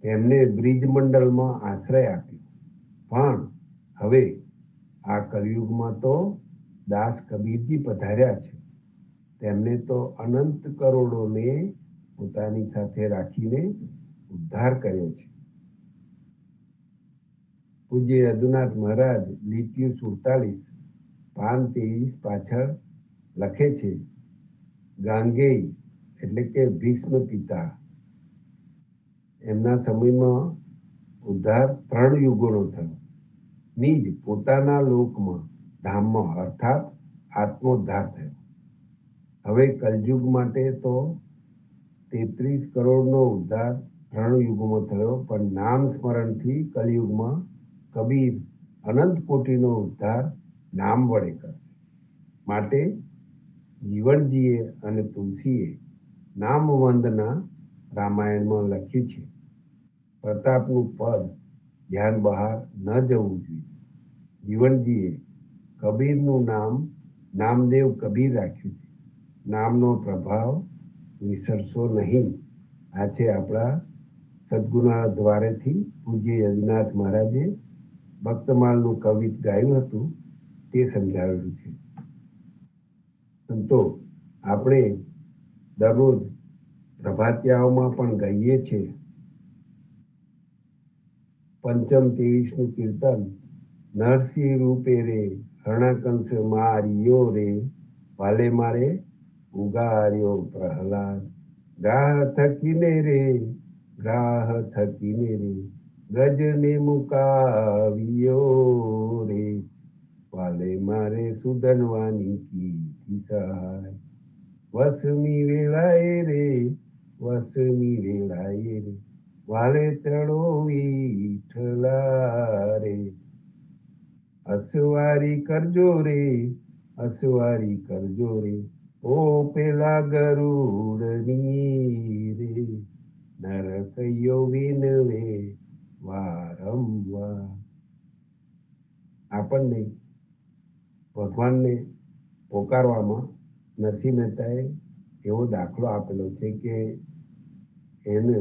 તેમને બ્રિજમંડળમાં આશ્રય આપ્યો. પણ હવે આ કલયુગમાં તો દાસ કબીરજી પધાર્યા છે. તેમને તો અનંત કરોડોને પોતાની સાથે રાખીને ઉદ્ધાર કર્યો છે. પૂજ્ય યદુનાથ મહારાજ લીટીયું 47 પાન 23 પાછળ લખે છે, ગાંગેય એટલે કે ભીષ્મ પિતા, એમના સમયમાં ઉદ્ધાર 3 યુગોનો થયો. નિજ પોતાના લોકમાં ધામમાં અર્થાત આત્મોદ્ધાર થયો. હવે કલયુગ માટે તો 33 કરોડનો ઉદ્ધાર 3 યુગોમાં થયો, પણ નામ સ્મરણથી કલયુગમાં કબીર અનંત કોટીનો ઉદ્ધાર નામ વડે કરશે. માટે જીવનજીએ અને તુલસીએ નામ વંદના રામાયણમાં લખ્યું છે. પ્રતાપનું પદ ધ્યાન બહાર ન જવું જોઈએ. જીવનજીએ કબીરનું નામ નામદેવ કબીર રાખ્યું છે. નામનો પ્રભાવ વિસરશો નહીં. આ છે આપણા સદગુરુના દ્વારેથી પૂજ્ય યદુનાથ મહારાજે ભક્તમાલનું કવિત ગાયું હતું તે સમજાવેલું છે. સંતો, આપણે દરરોજ પ્રભાતિયાઓમાં પણ ગાઈએ છીએ. પંચમ 23નું કીર્તન, નરસિંહ રૂપે રે હરણાકંસ માર્યો રે, વાલે મારે ઉગાર્યો પ્રહલાદ, ગ્રાહ થકીને રે ગ્રાહ થકીને રે, ગજને મુકાવ્યો રે, વાલે મારે સુદનવાની કીધી સહાય, વસમી વેળાએ રે વસમી વેળાએ રે, વાલે ચડો વિઠલા રે, અસવારી કરજો રે અસવારી કરજો રે, ઓ પેલા ગરુડની રે, નરસૈયો વિનવે વારંવાર. આપણને ભગવાનને પોકારવામાં નરસિંહ મહેતાએ એવો દાખલો આપેલો છે કે એને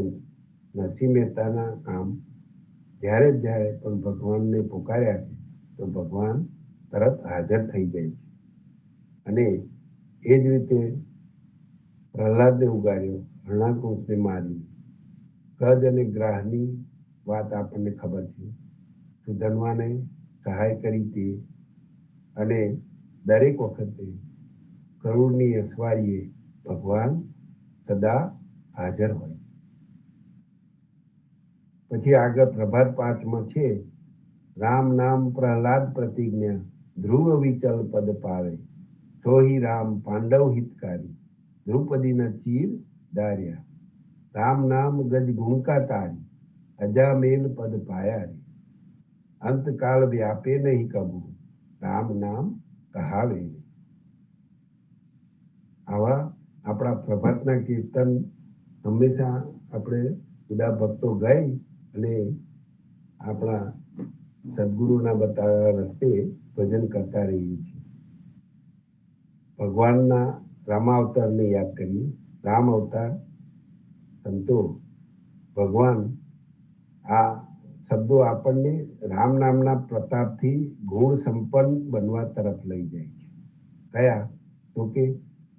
નરસિંહ મહેતાના કામ જ્યારે પણ ભગવાનને પોકાર્યા છે તો ભગવાન તરત હાજર થઈ જાય છે. અને એ જ રીતે પ્રહલાદને ઉગાડ્યો, હરણાકુશને માર્યું, કદ અને ગ્રાહની વાત આપણને ખબર છે. સુધન્વાને સહાય કરી તે, અને દરેક વખતે કરુણની અસવારીએ ભગવાન સદા હાજર હોય. પછી આગળ પ્રભાત 5માં છે, રામ નામ પ્રહલાદ પ્રતિજ્ઞા, ધ્રુવ વિચલ પદ પાવે, સોહી રામ પાંડવ હિતકારી, દ્રૌપદીના ચીર દાર્યા, રામ નામ ગજ ગુણકા તારી, અજામેલ પદ પાયા રે, અંતકાળ વ્યાપે નહીં કબુ, રામ નામ કહાવે. આવા આપણા પ્રભાતના કીર્તન હંમેશા આપણે બધા ભક્તો ગાઈ અને આપણા સદગુરુના બતાવ્યા રસ્તે ભજન કરતા રહીએ છીએ. ભગવાનના રામાવતારને યાદ કરીએ. રામ અવતાર સંતો ભગવાન આ શબ્દો આપણને રામ નામના પ્રતાપથી ગુણ સંપન્ન બનવા તરફ લઈ જાય છે. કયા? તો કે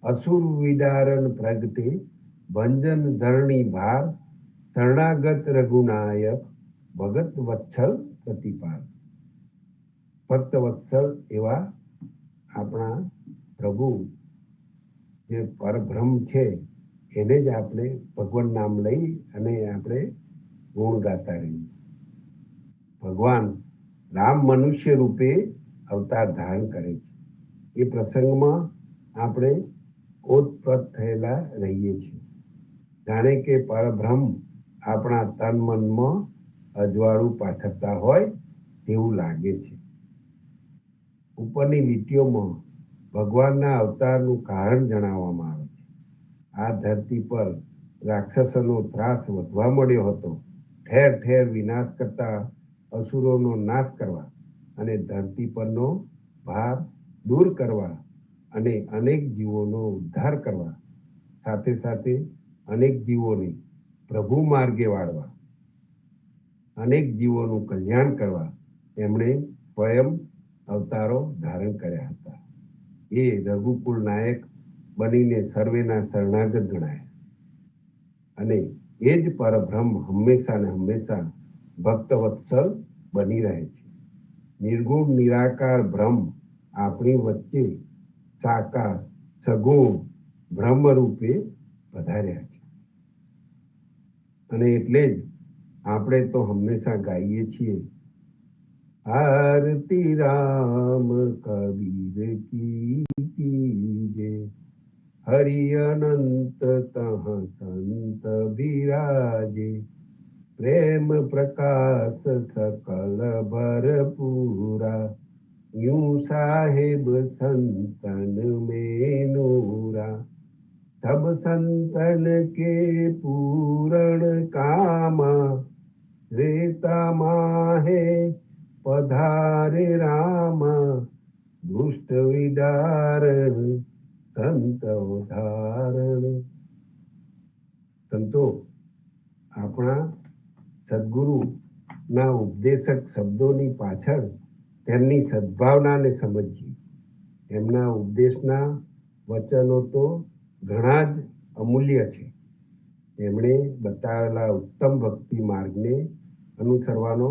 અસુર વિદારણ પ્રગટે, ભંજન ધરણી ભાર, શરણાગત રઘુનાયક, ભગત વત્સલ પ્રતિપાલ. ભક્ત વત્સલ એવા આપણા પ્રભુ જે પરબ્રહ્મ છે એને જ આપણે ભગવાન નામ લઈ અને આપણે ગુણ ગાતા રહીએ. ભગવાન રામ મનુષ્ય રૂપે અવતાર ધારણ કરે છે. એ પ્રસંગમાં આપણે ઓતપ્રોત થયેલા રહીએ છીએ. જાણે કે પરબ્રહ્મ આપણા તન મનમાં અજવાળું પાથરતા હોય તેવું લાગે છે. ઉપરની લીટીઓમાં ભગવાનના અવતારનું કારણ જણાવવામાં આવે છે. આ ધરતી પર રાક્ષસોનો ત્રાસ વધવા મળ્યો હતો. ઠેર ઠેર વિનાશ કરતા અસુરોનો નાશ કરવા અને ધરતી પરનો ભાર દૂર કરવા અને અનેક જીવોનો ઉદ્ધાર કરવા, સાથે સાથે અનેક જીવોને પ્રભુ માર્ગે વાળવા, અનેક જીવોનું કલ્યાણ કરવા એમણે સ્વયં અવતારો ધારણ કર્યા હતા. એ રઘુકુળ નાયક બનીને સર્વેના શરણાગત ગણાયા. અને એ જ પરબ્રહ્મ હંમેશા ને હંમેશા ભક્ત વત્સલ બની રહે છે. નિર્ગુણ નિરાકાર બ્રહ્મ આપણી વચ્ચે સાકાર સગુણ બ્રહ્મ રૂપે પધાર્યા છે. અને એટલે જ આપણે તો હંમેશા ગાઈએ છીએ, આરતી રામ કબીર કી કીજે, હરિ અનંત તહ સંત બિરાજે, પ્રેમ પ્રકાશ સકલ ભરપૂરા, यूं साहेब संतन में नूरा, सब संतन के पूरण कामा, रेता माहे पधारे रामा, दुष्ट विदारण संत उदाहरण. સંતો આપણા સદગુરુ ના ઉપદેશક શબ્દોની પાછળ તેમની સદભાવનાને સમજીએ. એમના ઉપદેશના વચનો તો ઘણા જ અમૂલ્ય છે. એમણે બતાવેલા ઉત્તમ ભક્તિ માર્ગને અનુસરવાનો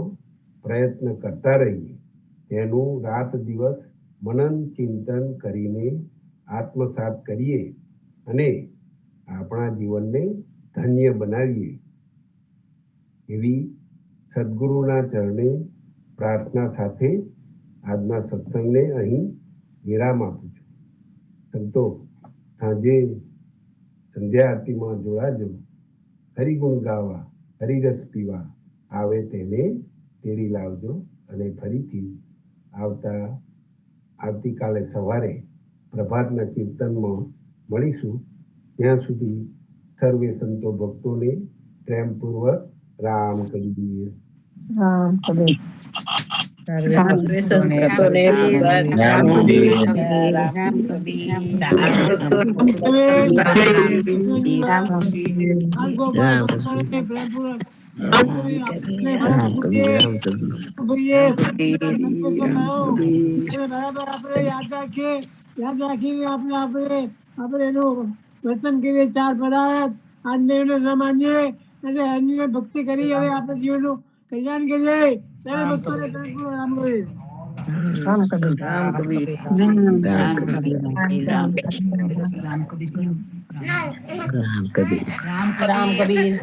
પ્રયત્ન કરતા રહીએ. તેનું રાત દિવસ મનન ચિંતન કરીને આત્મસાત કરીએ અને આપણા જીવનને ધન્ય બનાવીએ. એવી સદગુરુના ચરણે પ્રાર્થના સાથે આજના સત્સંગને અહીં વિરામ આપું છું. સંતો સાંજે સંધ્યા આરતીમાં જોડાજો. હરિગુણ ગાવા, હરિરસ પીવા આવે તેને તેડી લાવજો. અને ફરીથી આવતીકાલે સવારે પ્રભાતના કીર્તનમાં મળીશું. ત્યાં સુધી સર્વે સંતો ભક્તોને પ્રેમપૂર્વક રામ કબીર. રામ કબીર. સર્વે સંતોને ભગવાન રામ રામ કબીર રામ રામ કબીર રામ યાદ રાખીને આપણે એનું વર્તન કરીએ, 4 પદાર્થ આજ્ઞાને ન માનીએ અને એની ભક્તિ કરી અને આપણે જીવનનું કલ્યાણ કરીએ. સર્વે ભક્તોને રામ કબીર. રામ કબીર રામ કબીર. રામ કબીર.